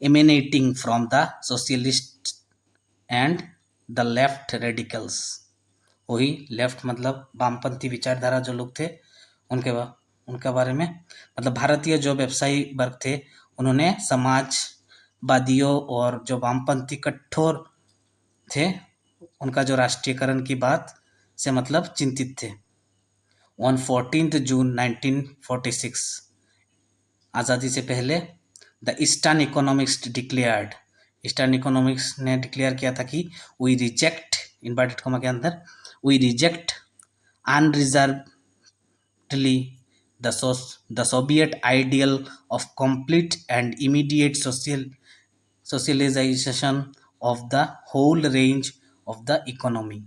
emanating from the socialists and the left radicals। वही लेफ्ट मतलब वामपंथी विचारधारा जो लोग थे उनके बारे में मतलब भारतीय जो व्यवसायी वर्ग थे उन्होंने समाजवादियों और जो वामपंथी कठोर थे उनका जो राष्ट्रीयकरण की बात से मतलब चिंतित थे। ऑन 14 जून 1946 आज़ादी से पहले the eastern economics declared, eastern economics ने डिक्लेयर किया था कि वी रिजेक्ट इन्वर्टेड कॉमा के अंदर we reject unreservedly the Soviet ideal of complete and immediate socialization of the whole range of the economy।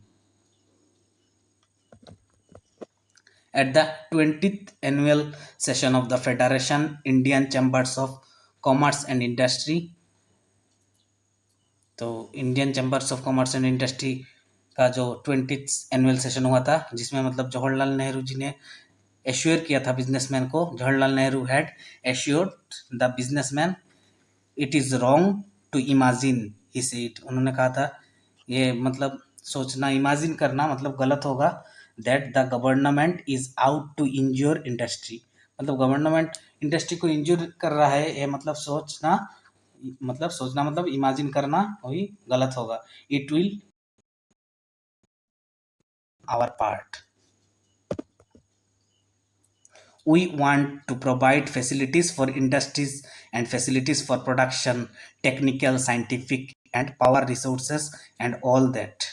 At the 20th annual session of the Federation Indian Chambers of Commerce and Industry, तो Indian chambers of commerce and industry का जो 20th annual session हुआ था जिसमें मतलब जवाहरलाल नेहरू जी ने assure किया था बिजनेसमैन को, Jawaharlal Nehru had assured the businessmen it is wrong to imagine he said, उन्होंने कहा था ये मतलब सोचना इमेजिन करना मतलब गलत होगा, that the government is out to injure industry, मतलब गवर्नमेंट इंडस्ट्री को इंज्योर कर रहा है, ये मतलब सोचना मतलब इमेजिन करना वही गलत होगा। It will our part, we want to provide facilities for industries and facilities for production, technical, scientific and power resources and all that।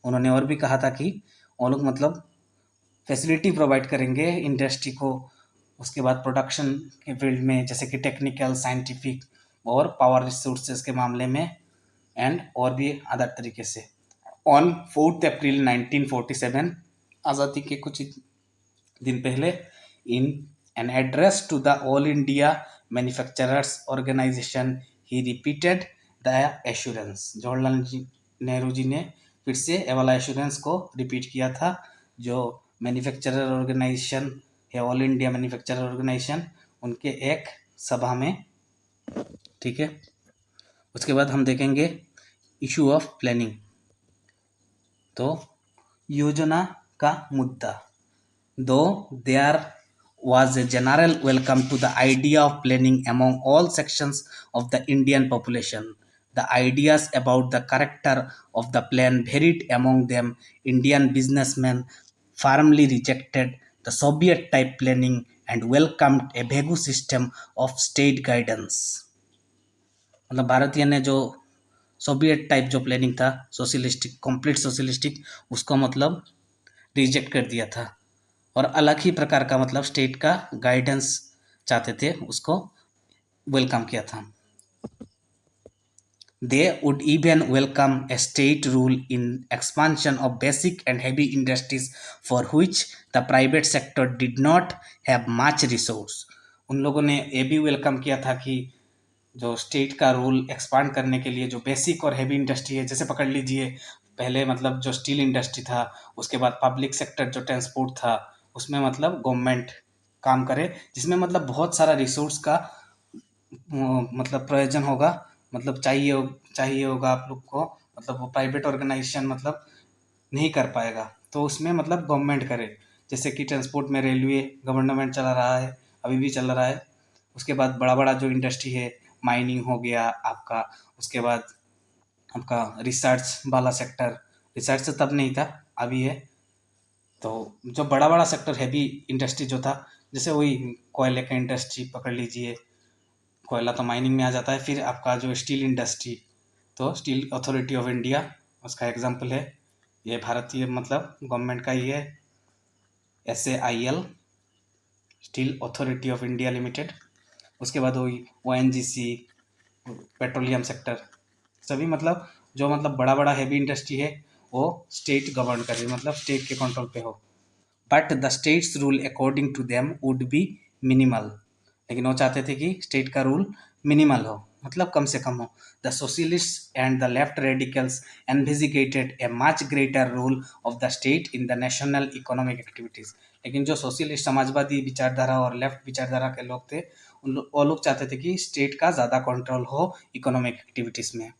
उन्होंने और भी कहा था कि वो लोग मतलब फैसिलिटी प्रोवाइड करेंगे इंडस्ट्री को, उसके बाद प्रोडक्शन के फील्ड में जैसे कि टेक्निकल, साइंटिफिक और पावर रिसोर्सेज के मामले में एंड और भी अदर तरीके से। ऑन 4 अप्रैल 1947 आज़ादी के कुछ दिन पहले in an address to the All India Manufacturers Organization he repeated the assurance। Jawaharlal Nehru ji ने फिर से ये वाला एश्योरेंस को रिपीट किया था जो मैन्युफैक्चरर ऑर्गेनाइजेशन है, ऑल इंडिया मैन्युफैक्चरर ऑर्गेनाइजेशन, उनके एक सभा में। ठीक है, उसके बाद हम देखेंगे इशू ऑफ प्लानिंग। तो योजना का मुद्दा, दो there was a general welcome to the idea of planning among all sections of the Indian population. The ideas about the character of the plan varied among them. Indian businessmen firmly rejected the Soviet type planning and welcomed a vague system of state guidance। मतलब भारतीय ने जो Soviet type जो planning था socialistic, complete socialistic, उसको मतलब reject कर दिया था और अलग ही प्रकार का मतलब स्टेट का गाइडेंस चाहते थे, उसको वेलकम किया था। They would even welcome A state rule in expansion of basic and heavy industries for which the private sector did not have much resource. उन लोगों ने ये भी वेलकम किया था कि जो स्टेट का रूल एक्सपांड करने के लिए जो बेसिक और हेवी इंडस्ट्री है, जैसे पकड़ लीजिए पहले मतलब जो स्टील इंडस्ट्री था, उसके बाद पब्लिक सेक्टर जो ट्रांसपोर्ट था, उसमें मतलब गवर्नमेंट काम करे, जिसमें मतलब बहुत सारा रिसोर्स का मतलब प्रयोजन होगा, मतलब चाहिए होगा आप लोग को, मतलब वो प्राइवेट ऑर्गेनाइजेशन मतलब नहीं कर पाएगा, तो उसमें मतलब गवर्नमेंट करे। जैसे कि ट्रांसपोर्ट में रेलवे गवर्नमेंट चला रहा है, अभी भी चल रहा है। उसके बाद बड़ा बड़ा जो इंडस्ट्री है, माइनिंग हो गया आपका, उसके बाद आपका रिसर्च वाला सेक्टर, रिसर्च तब नहीं था, अभी है। तो जो बड़ा बड़ा सेक्टर हैवी इंडस्ट्री जो था, जैसे वही कोयले का इंडस्ट्री पकड़ लीजिए, कोयला तो माइनिंग में आ जाता है। फिर आपका जो स्टील इंडस्ट्री, तो स्टील अथॉरिटी ऑफ इंडिया उसका एग्जाम्पल है, ये भारतीय मतलब गवर्नमेंट का ही है, SAIL, steel authority of India limited. उसके बाद वही ONGC, पेट्रोलियम सेक्टर, सभी मतलब जो मतलब बड़ा बड़ा हैवी इंडस्ट्री है, वो स्टेट गवर्न करे, मतलब स्टेट के कंट्रोल पे हो। But the state's role according to them would be minimal, लेकिन वो चाहते थे कि स्टेट का रूल मिनिमल हो, मतलब कम से कम हो। The socialist and the left radicals envisaged a much greater role of the state in the national economic activities. लेकिन जो सोशलिस्ट समाजवादी विचारधारा और लेफ्ट विचारधारा के लोग थे, वो लोग चाहते थे कि स्टेट का ज़्यादा कंट्रोल हो इकोनॉमिक एक्टिविटीज में।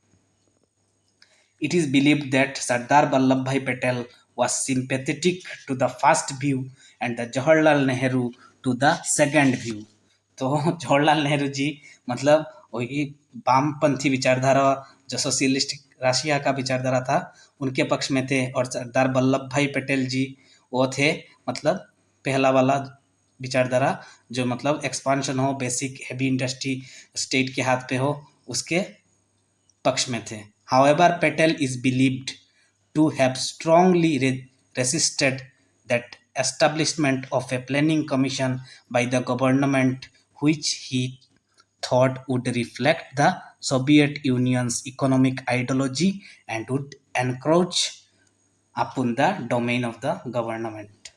It is believed that Sardar Vallabhbhai Patel was sympathetic to the first view and the Jawaharlal Nehru to the second view. तो जवाहरलाल नेहरू जी मतलब वही वामपंथी विचारधारा, जो सोशलिस्ट राशिया का विचारधारा था, उनके पक्ष में थे। और सरदार वल्लभ भाई पटेल जी वो थे मतलब पहला वाला विचारधारा, जो मतलब एक्सपांशन हो, बेसिक हैवी इंडस्ट्री स्टेट के हाथ पे हो, उसके पक्ष में थे। However, Patel is believed to have strongly resisted that establishment of a planning commission by the government, which he thought would reflect the Soviet Union's economic ideology and would encroach upon the domain of the government.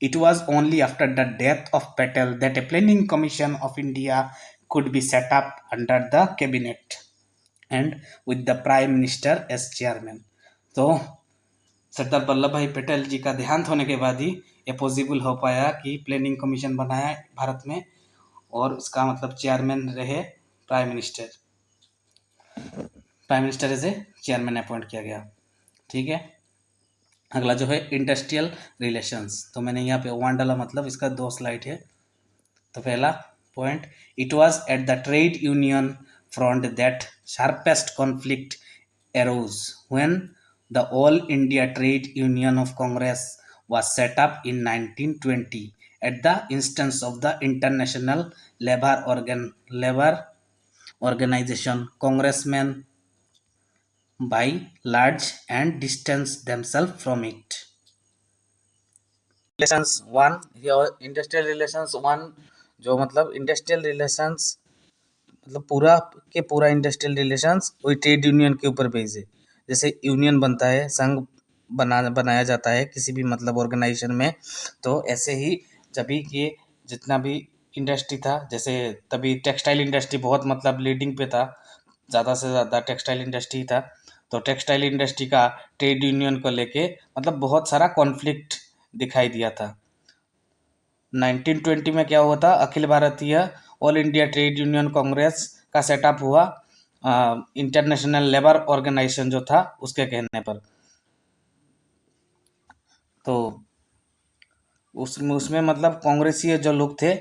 It was only after the death of Patel that a planning commission of India could be set up under the cabinet and with the prime minister as chairman. तो सरदार वल्लभ भाई पटेल जी का देहांत होने के बाद ही ये possible हो पाया कि प्लानिंग कमीशन बनाया भारत में, और उसका मतलब चेयरमैन रहे prime minister as a chairman appoint किया गया। ठीक है, अगला जो है इंडस्ट्रियल रिलेशंस, तो मैंने यहाँ पे वन डाला, मतलब इसका 2 स्लाइड है। तो पहला point, it was at the trade union front that sharpest conflict arose when the All India Trade Union of Congress was set up in 1920 at the instance of the International Labor Organization. Congressmen by large and distanced themselves from it. Relations one, industrial relations one, जो मतलब industrial relations मतलब पूरा के पूरा industrial relations वही trade union के ऊपर base है। जैसे यूनियन बनता है, संघ बनाया जाता है किसी भी मतलब ऑर्गेनाइजेशन में, तो ऐसे ही जब भी ये जितना भी इंडस्ट्री था, जैसे तभी टेक्सटाइल इंडस्ट्री बहुत मतलब लीडिंग पे था, ज़्यादा से ज़्यादा टेक्सटाइल इंडस्ट्री था। तो टेक्सटाइल इंडस्ट्री का ट्रेड यूनियन को लेके मतलब बहुत सारा कॉन्फ्लिक्ट दिखाई दिया था। 1920 में क्या हुआ था, Akhil Bharatiya all India trade Union Congress का सेटअप हुआ इंटरनेशनल लेबर ऑर्गेनाइजेशन जो था उसके कहने पर। तो उसमें मतलब कांग्रेसीय जो लोग थे,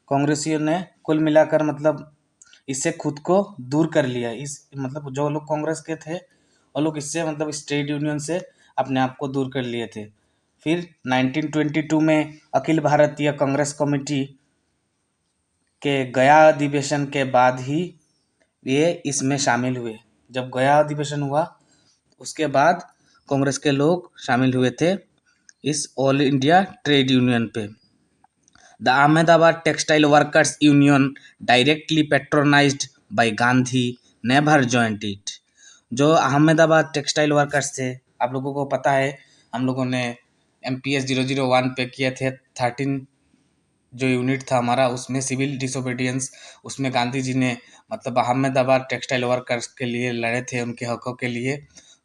कांग्रेसियों ने कुल मिलाकर मतलब इससे खुद को दूर कर लिया। इस मतलब जो लोग कांग्रेस के थे वो लोग इससे मतलब इस ट्रेड यूनियन से अपने आप को दूर कर लिए थे। फिर 1922 में अखिल भारतीय कांग्रेस कमेटी के गया अधिवेशन के बाद ही ये इसमें शामिल हुए। जब गया अधिवेशन हुआ उसके बाद कांग्रेस के लोग शामिल हुए थे इस ऑल इंडिया ट्रेड यूनियन पे। The Ahmedabad textile workers union directly patronised by Gandhi never joined it. जो अहमदाबाद टेक्सटाइल वर्कर्स थे, आप लोगों को पता है, हम लोगों ने MPS 001 पे किए थे 13 जो यूनिट था हमारा, उसमें सिविल डिसोबीडियंस, उसमें गांधी जी ने मतलब अहमदाबाद टेक्सटाइल वर्कर्स के लिए लड़े थे, उनके हकों के लिए।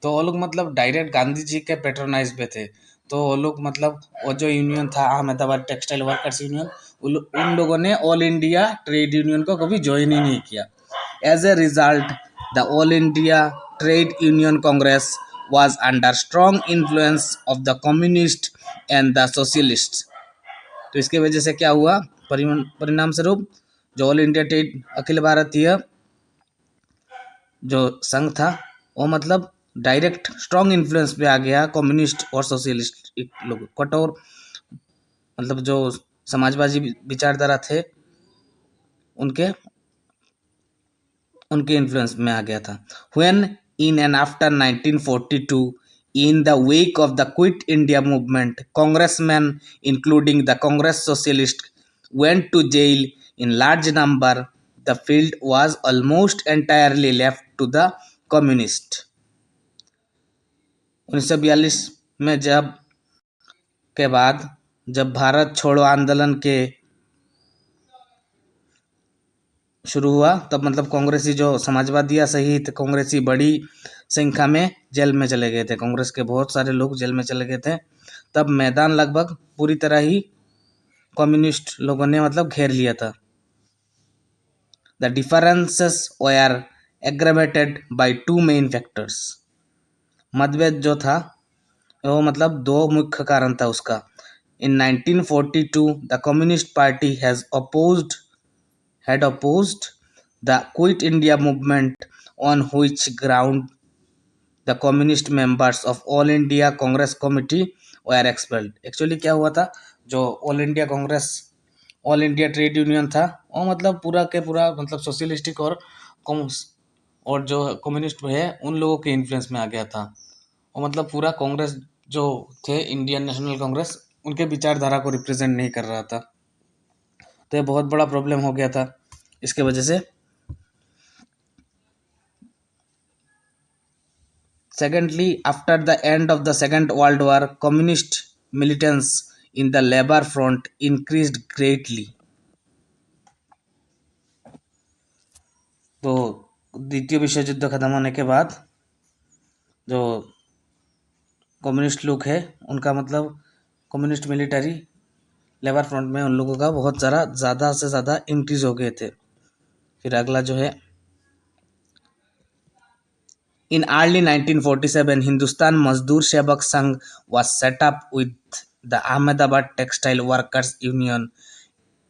तो वो लोग मतलब डायरेक्ट गांधी जी के पेट्रोनाइज पे थे। तो वो लोग मतलब वो जो यूनियन था अहमदाबाद टेक्सटाइल वर्कर्स यूनियन, उन लोगों ने ऑल इंडिया ट्रेड यूनियन को कभी ज्वाइन ही नहीं किया। As a result the All India trade Union Congress was under strong influence of the communist and the socialists। तो इसके वजह से क्या हुआ, परिणाम स्वरूप जो all India trade Akhil Bharatiya जो संघ था वो मतलब डायरेक्ट स्ट्रॉन्ग इन्फ्लुएंस पे आ गया कम्युनिस्ट और सोशलिस्ट लोग, कठोर मतलब जो समाजवादी विचारधारा थे उनके उनके इन्फ्लुएंस में आ गया था। When in and after 1942 in the wake of the Quit India movement, congressmen including the Congress Socialist went to jail in large number। The field was almost entirely left to the communist। 1942 में जब के बाद जब भारत छोड़ो आंदोलन के शुरू हुआ तब मतलब कांग्रेसी जो समाजवादियाँ सहित कांग्रेसी बड़ी संख्या में जेल में चले गए थे। कांग्रेस के बहुत सारे लोग जेल में चले गए थे। तब मैदान लगभग पूरी तरह ही कम्युनिस्ट लोगों ने मतलब घेर लिया था। The differences were aggravated by two main factors. मतभेद जो था वो मतलब दो मुख्य कारण था उसका। इन 1942 the communist party had opposed the Quit India movement, on which ground the communist members of All India Congress Committee were expelled। Actually क्या हुआ था, जो ऑल इंडिया ट्रेड यूनियन था वो मतलब पूरा के पूरा मतलब सोशलिस्टिक और जो कम्युनिस्ट है उन लोगों के इन्फ्लुएंस में आ गया था। वो मतलब पूरा कांग्रेस जो थे इंडियन नेशनल कांग्रेस उनके विचारधारा को रिप्रेजेंट नहीं कर रहा था। तो ये बहुत बड़ा प्रॉब्लम हो गया था इसके वजह से। Secondly, after the end of the Second World War, communist militants in the labor front increased greatly। तो द्वितीय विश्व युद्ध खत्म होने के बाद जो कम्युनिस्ट लोग हैं उनका मतलब कम्युनिस्ट मिलिट्री लेबर फ्रंट में उन लोगों का बहुत ज़्यादा से ज़्यादा इंक्रीज हो गए थे। फिर अगला जो है, in early 1947 हिंदुस्तान मजदूर सेवक संघ was set up with the Ahmedabad Textile Workers Union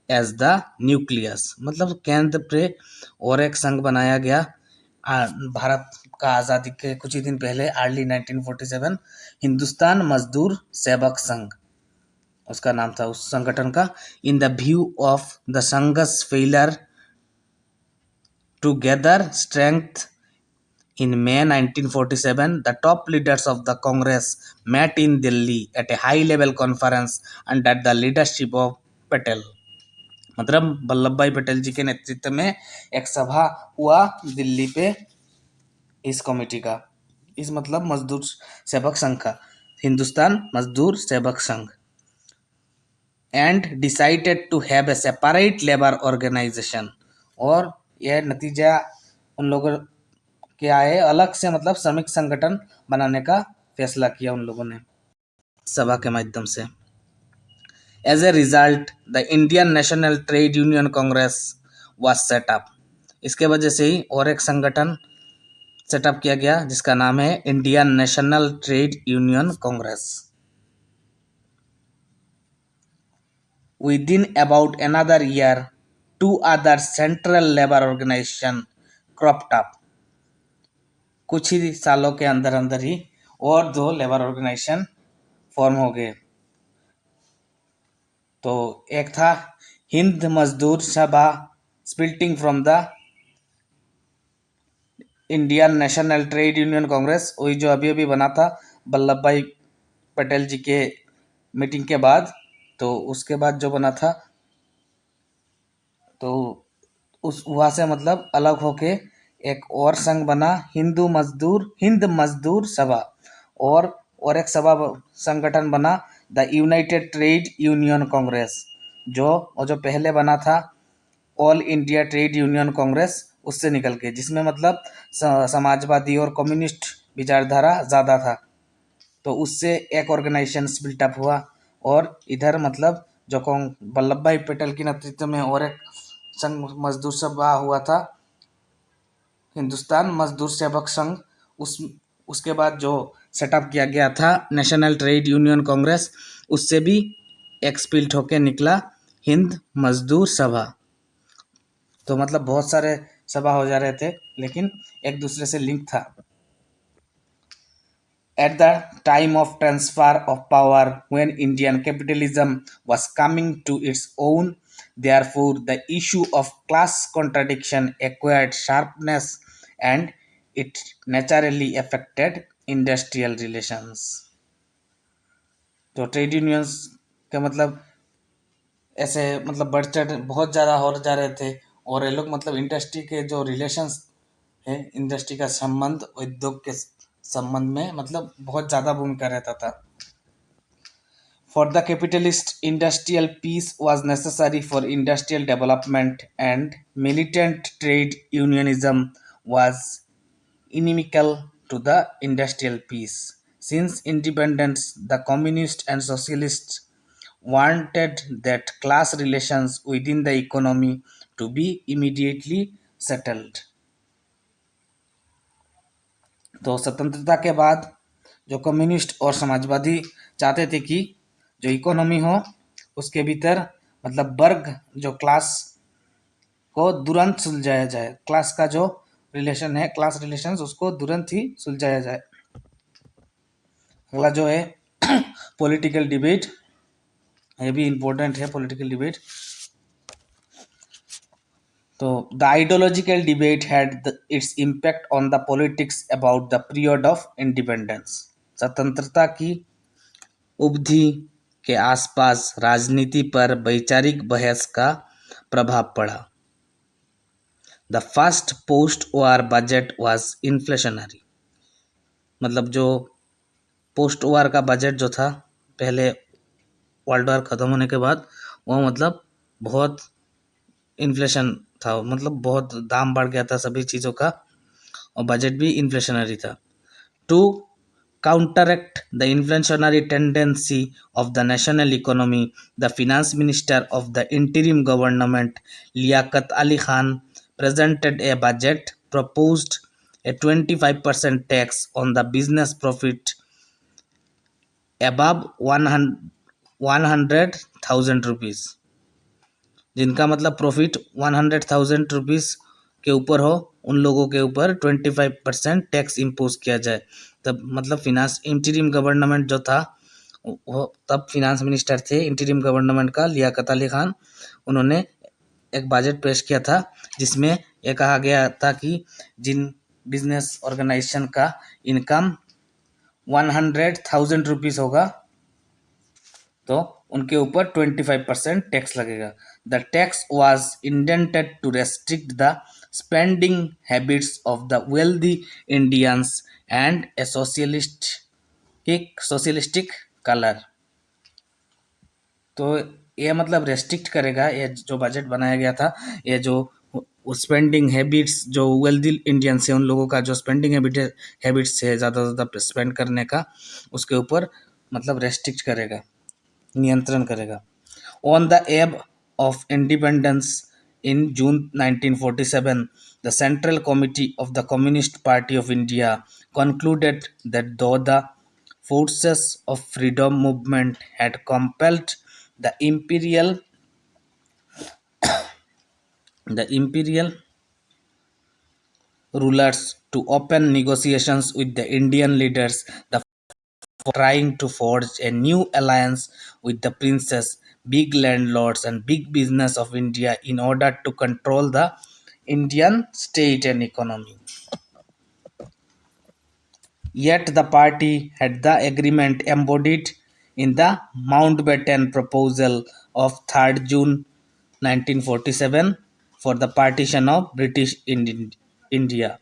as the nucleus। मतलब केंद्र पे और एक संघ बनाया गया भारत का आज़ादी के कुछ ही दिन पहले अर्ली 1947 हिंदुस्तान मजदूर सेवक संघ उसका नाम था उस संगठन का। In the view of the Sangh's failure to gather strength in May 1947 the top leaders of the Congress met in Delhi at a high level conference under the leadership of Patel। मतलब वल्लभ भाई पटेल जी के नेतृत्व में एक सभा हुआ दिल्ली पे इस कमेटी का, इस मतलब मजदूर सेवक संघ का, Hindustan Mazdoor Sevak Sangh. And decided to have a separate labour organization. और यह नतीजा उन लोगों क्या है, अलग से मतलब श्रमिक संगठन बनाने का फैसला किया उन लोगों ने सभा के माध्यम से। As a result the Indian National Trade Union Congress was set up. इसके वजह से ही और एक संगठन सेटअप किया गया जिसका नाम है Indian National Trade Union Congress. Within about another year two other central labour organizations cropped up. कुछ ही सालों के अंदर अंदर ही और दो लेबर ऑर्गेनाइजेशन फॉर्म हो गए। तो एक था हिंद मजदूर सभा splitting from the Indian National Trade Union Congress, वही जो अभी अभी बना था वल्लभ भाई पटेल जी के मीटिंग के बाद। तो उसके बाद जो बना था तो उस वहाँ से मतलब अलग होके एक और संघ बना हिंद मजदूर सभा। और एक सभा संगठन बना the United trade Union Congress, जो पहले बना था all India trade Union Congress उससे निकल के, जिसमें मतलब समाजवादी और कम्युनिस्ट विचारधारा ज़्यादा था, तो उससे एक ऑर्गेनाइजेशन स्प्लिट अप हुआ। और इधर मतलब जो वल्लभ भाई पटेल के नेतृत्व में और एक संघ मजदूर सभा हुआ था, हिंदुस्तान मजदूर सेवक संघ, उस उसके बाद जो सेटअप किया गया था नेशनल ट्रेड यूनियन कांग्रेस, उससे भी एक स्प्लिट होके निकला हिंद मजदूर सभा। तो मतलब बहुत सारे सभा हो जा रहे थे, लेकिन एक दूसरे से लिंक था। At the time of transfer of power, when Indian capitalism was coming to its own, therefore the issue of class contradiction acquired sharpness and it naturally affected industrial relations. तो ट्रेड यूनियंस का मतलब ऐसे मतलब बढ़ चढ़ बहुत ज़्यादा हो जा रहे थे, और ये लोग मतलब इंडस्ट्री के जो रिलेशंस है, इंडस्ट्री का संबंध उद्योग के संबंध में मतलब बहुत ज़्यादा भूमिका रहता था। For the capitalist, industrial peace was necessary for industrial development, and militant trade unionism was inimical to the industrial peace. Since independence, the communists and socialists wanted that class relations within the economy to be immediately settled. तो स्वतंत्रता के बाद जो communist और समाजवादी चाहते थे कि जो इकोनॉमी हो उसके भीतर मतलब वर्ग जो क्लास को तुरंत सुलझाया जाए, क्लास का जो रिलेशन है, क्लास रिलेशंस, उसको तुरंत ही सुलझाया जाए। अगला जो है पॉलिटिकल डिबेट, ये भी इम्पोर्टेंट है पॉलिटिकल डिबेट। तो the ideological debate had its impact on the politics about the period of independence. स्वतंत्रता की उपधि के आसपास राजनीति पर वैचारिक बहस का प्रभाव पड़ा। The first post war budget was inflationary, मतलब जो पोस्ट वार का बजट जो था पहले वर्ल्ड वार ख़त्म होने के बाद, वो मतलब बहुत इन्फ्लेशन था, मतलब बहुत दाम बढ़ गया था सभी चीज़ों का, और बजट भी इन्फ्लेशनरी था। To counteract the inflationary tendency of the national economy, the finance minister of the interim government, Liaquat Ali Khan, presented a budget proposed a 25% tax on the business profit above 100,000 rupees, जिनका मतलब profit 100,000 rupees के ऊपर हो, उन लोगों के ऊपर 25% tax impose किया जाए। तब मतलब फिनांस इंटरिम गवर्नमेंट जो था, वो तब फिनांस मिनिस्टर थे इंटरिम गवर्नमेंट का लियाकत अली खान, उन्होंने एक बजट पेश किया था जिसमें यह कहा गया था कि जिन बिजनेस ऑर्गेनाइजेशन का इनकम 100,000 रुपीज़ होगा तो उनके ऊपर 25% टैक्स लगेगा। The tax was intended to restrict the spending habits of the wealthy Indians and a socialistic colour. तो ये मतलब रेस्ट्रिक्ट करेगा, ये जो बजट बनाया गया था, ये जो स्पेंडिंग हैबिट्स जो वेल्दी इंडियंस है उन लोगों का जो स्पेंडिंग हैबिट्स है ज़्यादा से ज़्यादा स्पेंड करने का, उसके ऊपर मतलब रेस्ट्रिक्ट करेगा, नियंत्रण करेगा। On the above of independence in June 1947, the Central Committee of the Communist Party of India concluded that though the forces of freedom movement had compelled the imperial rulers to open negotiations with the Indian leaders, the trying to forge a new alliance with the princes, big landlords, and big business of India in order to control the Indian state and economy. Yet the party had the agreement embodied in the Mountbatten Proposal of 3rd June 1947 for the partition of British India,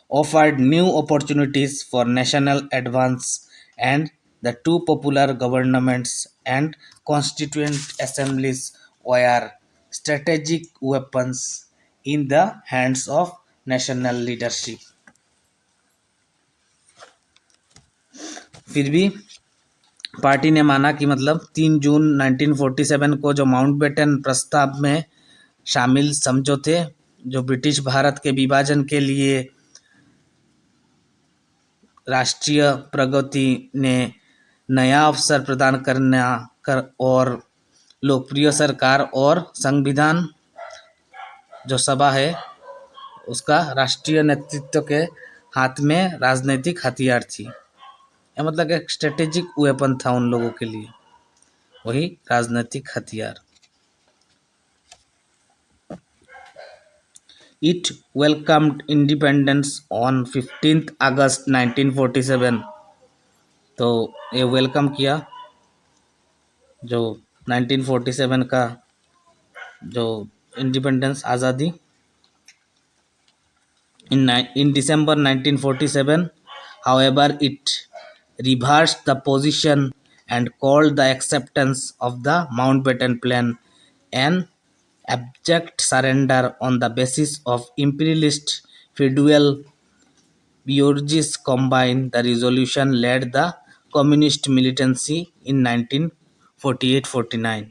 offered new opportunities for national advance, and the two popular governments and constituent assemblies were strategic weapons in the hands of national leadership. फिर भी party ने माना कि मतलब 3 जून 1947 को जो Mountbatten प्रस्ताव में शामिल समझौते जो ब्रिटिश भारत के विभाजन के लिए राष्ट्रीय प्रगति ने नया अवसर प्रदान करना और लोकप्रिय सरकार और संविधान जो सभा है उसका राष्ट्रीय नेतृत्व के हाथ में राजनीतिक हथियार थी। यह मतलब एक स्ट्रेटेजिक वेपन था उन लोगों के लिए, वही राजनीतिक हथियार। इट वेलकम्ड इंडिपेंडेंस ऑन 15 अगस्त 1947। तो ये वेलकम किया जो 1947 का जो इंडिपेंडेंस आज़ादी। In December 1947, however, it reversed the position and called the acceptance of the Mountbatten Plan an abject surrender on the basis of imperialist feudal priorities. Combined, the resolution led the communist militancy in 1948-49।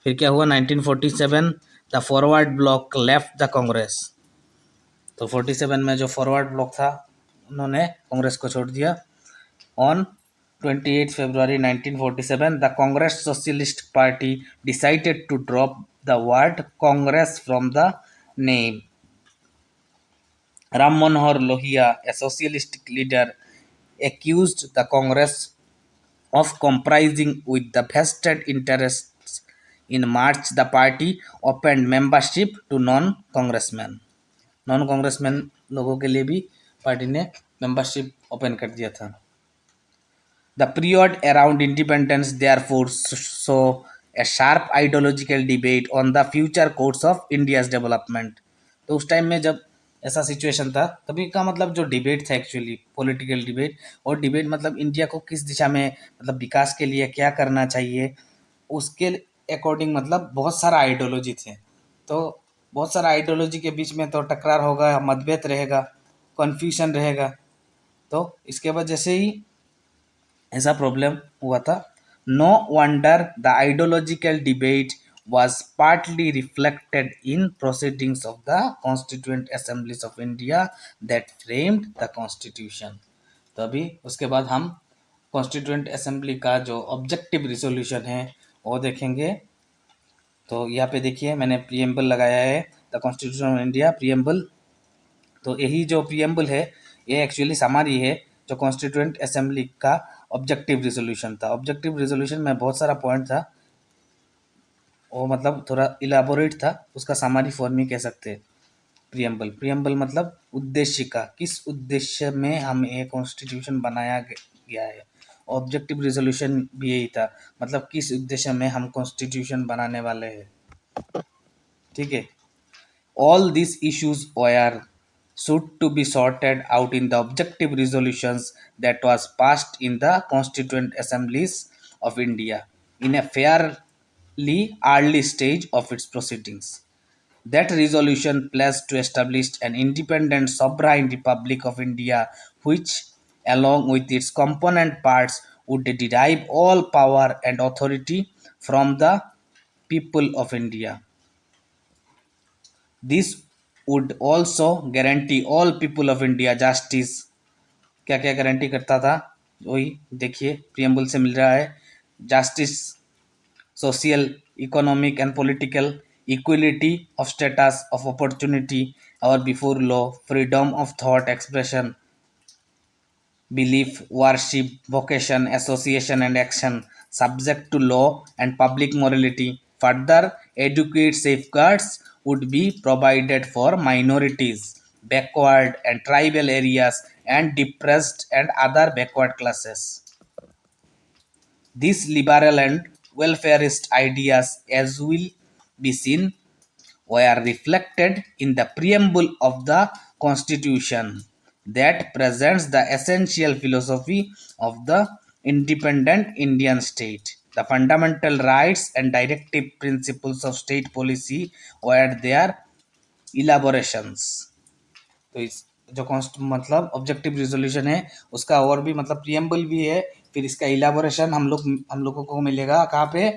फिर क्या हुआ 1947, the forward block left the Congress. तो 47 में जो forward block था उन्होंने कांग्रेस को छोड़ दिया। On 28 February 1947, the Congress Socialist Party decided to drop the word Congress from the name. Ram Manohar Lohia, a socialist leader, accused the Congress of compromising with the vested interests. In March, the party opened membership to non-congressmen। Non congressman लोगों के लिए भी party ने membership open कर दिया था। The period around independence therefore so A sharp ideological debate on the future course of India's development. तो उस टाइम में जब ऐसा सिचुएशन था तभी का मतलब जो डिबेट था एक्चुअली पॉलिटिकल डिबेट, और डिबेट मतलब इंडिया को किस दिशा में मतलब विकास के लिए क्या करना चाहिए उसके अकॉर्डिंग मतलब बहुत सारा आइडियोलॉजी थे। तो बहुत सारा आइडियोलॉजी के बीच में तो टकरार होगा, मतभेद रहेगा, कन्फ्यूजन रहेगा। तो इसके वजह से ही ऐसा प्रॉब्लम हुआ था। No wonder the ideological debate was partly reflected in proceedings of the constituent assemblies of India that framed the constitution। तो अभी उसके बाद हम कॉन्स्टिट्यूएंट असेंबली का जो ऑब्जेक्टिव रिजोल्यूशन है वो देखेंगे। तो यहाँ पे देखिए मैंने प्रीएम्बल लगाया है, the constitution of India preamble. तो यही जो प्रीएम्बल है ये एक्चुअली समारी है जो कॉन्स्टिट्यूएंट असेंबली का ऑब्जेक्टिव रिजोल्यूशन था। ऑब्जेक्टिव रिजोल्यूशन में बहुत सारा पॉइंट था, वो मतलब थोड़ा इलाबोरेट था, उसका समारी फॉर्म ही कह सकते हैं प्रीएम्बल। प्रीएम्बल मतलब उद्देश्य का, किस उद्देश्य में हम एक कॉन्स्टिट्यूशन बनाया गया है। ऑब्जेक्टिव रिजोल्यूशन भी यही था, मतलब किस उद्देश्य में हम कॉन्स्टिट्यूशन बनाने वाले हैं। ठीक है, all this issues were should to be sorted out in the objective resolutions that was passed in the constituent assemblies of India in a fairly early stage of its proceedings. That resolution pledged to establish an independent sovereign republic of India which along with its component parts would derive all power and authority from the people of India. This would also guarantee all people of India justice। क्या क्या guarantee करता था वही देखिए preamble से मिल रहा है। Justice, social, economic and political equality of status of opportunity और before law, freedom of thought expression, belief, worship, vocation, association, and action, subject to law and public morality. Further, adequate safeguards would be provided for minorities, backward and tribal areas, and depressed and other backward classes. These liberal and welfarist ideas, as will be seen, were reflected in the preamble of the Constitution that presents the essential philosophy of the independent Indian state. The fundamental rights and directive principles of state policy were their elaborations। तो जो मतलब objective resolution है उसका और भी मतलब preamble भी है, फिर इसका इलाबोरेशन हम लोगों को मिलेगा कहाँ पे,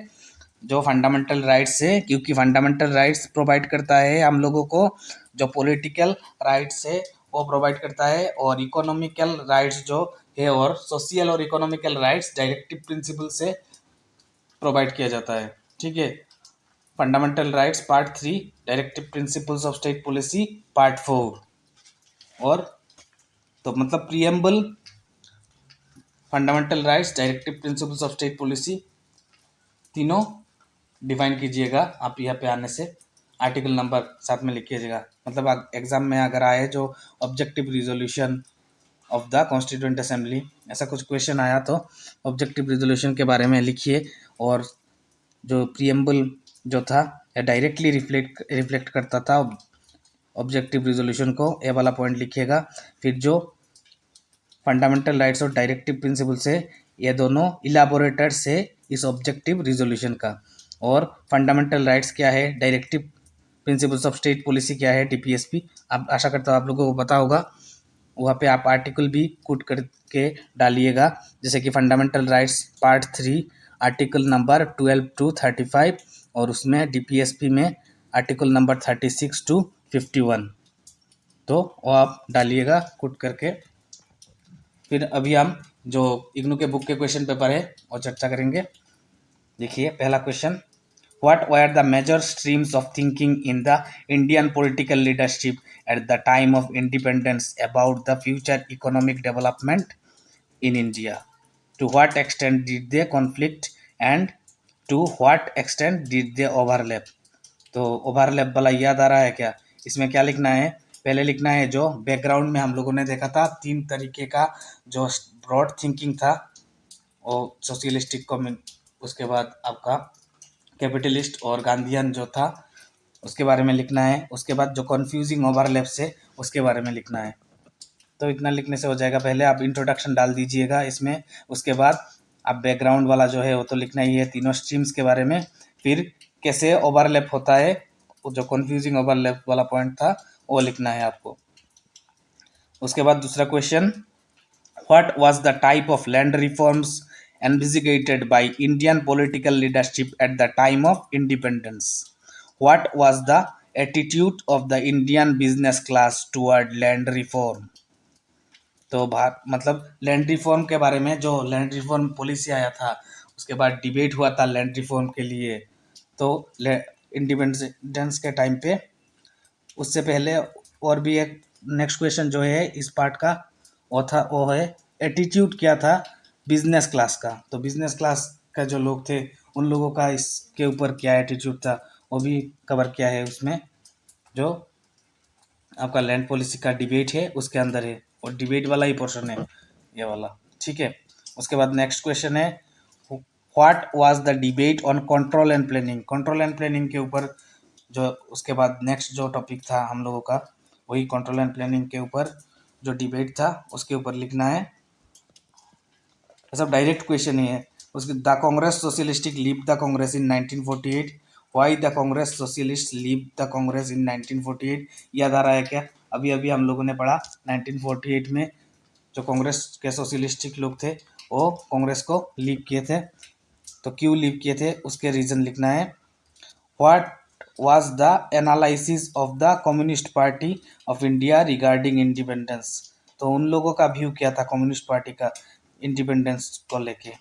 जो फंडामेंटल राइट्स है, क्योंकि फंडामेंटल राइट्स प्रोवाइड करता है हम लोगों को, जो पॉलिटिकल राइट्स है वो प्रोवाइड करता है, और इकोनॉमिकल राइट्स जो है, और सोशल और इकोनॉमिकल राइट्स डायरेक्टिव प्रिंसिपल से प्रोवाइड किया जाता है। ठीक है, fundamental rights part 3, directive principles of state policy part 4, और तो मतलब preamble, fundamental rights, directive principles of state policy, तीनों डिफाइन कीजिएगा आप यहाँ पे आने से, आर्टिकल नंबर साथ में लिखिएगा। मतलब एग्जाम में अगर आए जो objective resolution of the constituent assembly, ऐसा कुछ क्वेश्चन आया तो ऑब्जेक्टिव रिजोल्यूशन के बारे में लिखिए, और जो प्रियम्बल जो था या डायरेक्टली रिफ्लेक्ट करता था ऑब्जेक्टिव रिजोल्यूशन को, ये वाला पॉइंट लिखिएगा। फिर जो फंडामेंटल राइट्स और डायरेक्टिव प्रिंसिपल से, ये दोनों इलाबोरेटेड से इस ऑब्जेक्टिव रिजोल्यूशन का, और फंडामेंटल राइट्स क्या है, directive principles of state policy क्या है, डीपीएसपी, आप आशा करता हूँ आप लोगों को पता होगा। वहाँ पे आप आर्टिकल भी कोट करके डालिएगा, जैसे कि fundamental rights part 3 article number 12 to 35, और उसमें डीपीएसपी में आर्टिकल नंबर 36 to 51, तो वो आप डालिएगा कोट करके। फिर अभी हम जो इग्नू के बुक के क्वेश्चन पेपर है और चर्चा करेंगे। देखिए पहला question, what were the major streams of thinking in the Indian political leadership at the time of independence about the future economic development in India, to what extent did they conflict and to what extent did they overlap. तो overlap वाला याद आ रहा है क्या, इसमें क्या लिखना है, पहले लिखना है जो बैकग्राउंड में हम लोगों ने देखा था 3 तरीके का जो ब्रॉड थिंकिंग था, और सोशलिस्टिक उसके बाद आपका कैपिटलिस्ट और गांधीयन जो था उसके बारे में लिखना है। उसके बाद जो कन्फ्यूजिंग ओवरलैप से उसके बारे में लिखना है। तो इतना लिखने से हो जाएगा। पहले आप इंट्रोडक्शन डाल दीजिएगा इसमें, उसके बाद आप बैकग्राउंड वाला जो है वो तो लिखना ही है तीनों स्ट्रीम्स के बारे में, फिर कैसे ओवरलैप होता है, वो जो कन्फ्यूजिंग ओवरलैप वाला पॉइंट था वो लिखना है आपको। उसके बाद दूसरा question, what was the type of land reforms envisated by Indian political leadership at the time of independence? What was the attitude of the Indian business class toward land reform? तो मतलब लैंड रिफॉर्म के बारे में, जो land reform policy आया था उसके बाद डिबेट हुआ था लैंड रिफॉर्म के लिए, तो इंडिपेंडेंस के टाइम पे, उससे पहले और भी एक नेक्स्ट क्वेश्चन जो है इस पार्ट का वो है एटीट्यूड क्या था बिजनेस क्लास का। तो बिजनेस क्लास का जो लोग थे उन लोगों का इसके ऊपर क्या एटीट्यूड था वो भी कवर किया है उसमें, जो आपका लैंड पॉलिसी का डिबेट है उसके अंदर है, और डिबेट वाला ही पोर्शन है ये वाला। ठीक है, उसके बाद नेक्स्ट क्वेश्चन है, what was the debate on control and planning. Control and planning के ऊपर जो उसके बाद नेक्स्ट जो टॉपिक था हम लोगों का, वही कंट्रोल एंड प्लानिंग के ऊपर जो डिबेट था उसके ऊपर लिखना है। सब डायरेक्ट क्वेश्चन ही है। उसके the Congress socialistic leave the Congress in 1948, why the Congress socialist leave the Congress in 1948, याद आ रहा है क्या, अभी अभी हम लोगों ने पढ़ा 1948 में जो कांग्रेस के सोशलिस्टिक लोग थे वो कांग्रेस को लीव किए थे, तो क्यों लीव किए थे उसके रीज़न लिखना है। What was the analysis of the Communist Party of India regarding independence? तो उन लोगों का व्यू क्या था कम्युनिस्ट पार्टी का इंडिपेंडेंस को लेके।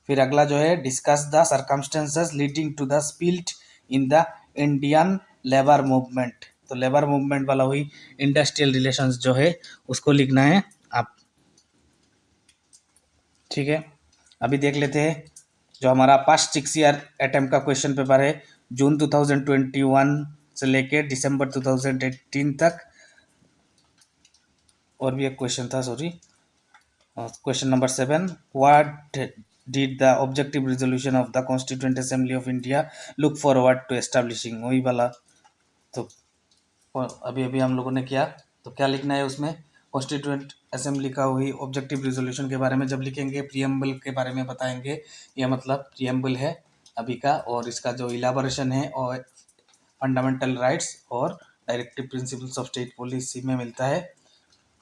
फिर अगला जो है, discuss the circumstances leading to the split in the Indian labour movement. तो लेबर मूवमेंट वाला वही इंडस्ट्रियल रिलेशंस जो है उसको लिखना है आप। ठीक है, अभी देख लेते हैं जो हमारा पास्ट 6 ईयर अटेम्प्ट का क्वेश्चन पेपर है, जून 2021 से लेके दिसंबर 2018 तक। और भी एक क्वेश्चन था, sorry, question number 7, what did the objective resolution of the constituent assembly of India look forward to establishing, वही वाला। तो अभी अभी हम लोगों ने किया, तो क्या लिखना है उसमें, कॉन्स्टिट्यूएंट असेंबली का वही ऑब्जेक्टिव रिजोल्यूशन के बारे में जब लिखेंगे, प्रियम्बल के बारे में बताएंगे, यह मतलब प्रियम्बल है अभी का, और इसका जो इलाबोरेशन है और फंडामेंटल राइट्स और directive principles of state policy में मिलता है।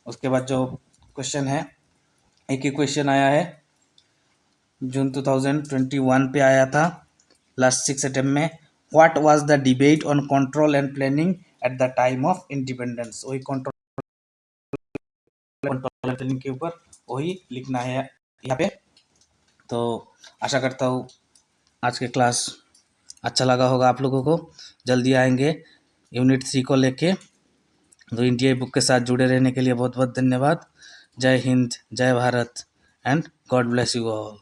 उसके बाद जो क्वेश्चन है, एक ही क्वेश्चन आया है जून 2021 पे आया था लास्ट 6 अटेम्प्ट में। What was the debate on control and planning eight the time of independence. वही कंट्रोल एंड प्लानिंग के ऊपर वही लिखना है यहाँ पे। तो आशा करता हूँ आज के क्लास अच्छा लगा होगा आप लोगों को। जल्दी आएंगे यूनिट 3 को लेके। तो इंडिया बुक के साथ जुड़े रहने के लिए बहुत बहुत धन्यवाद। जय हिंद, जय Bharat and God bless you all.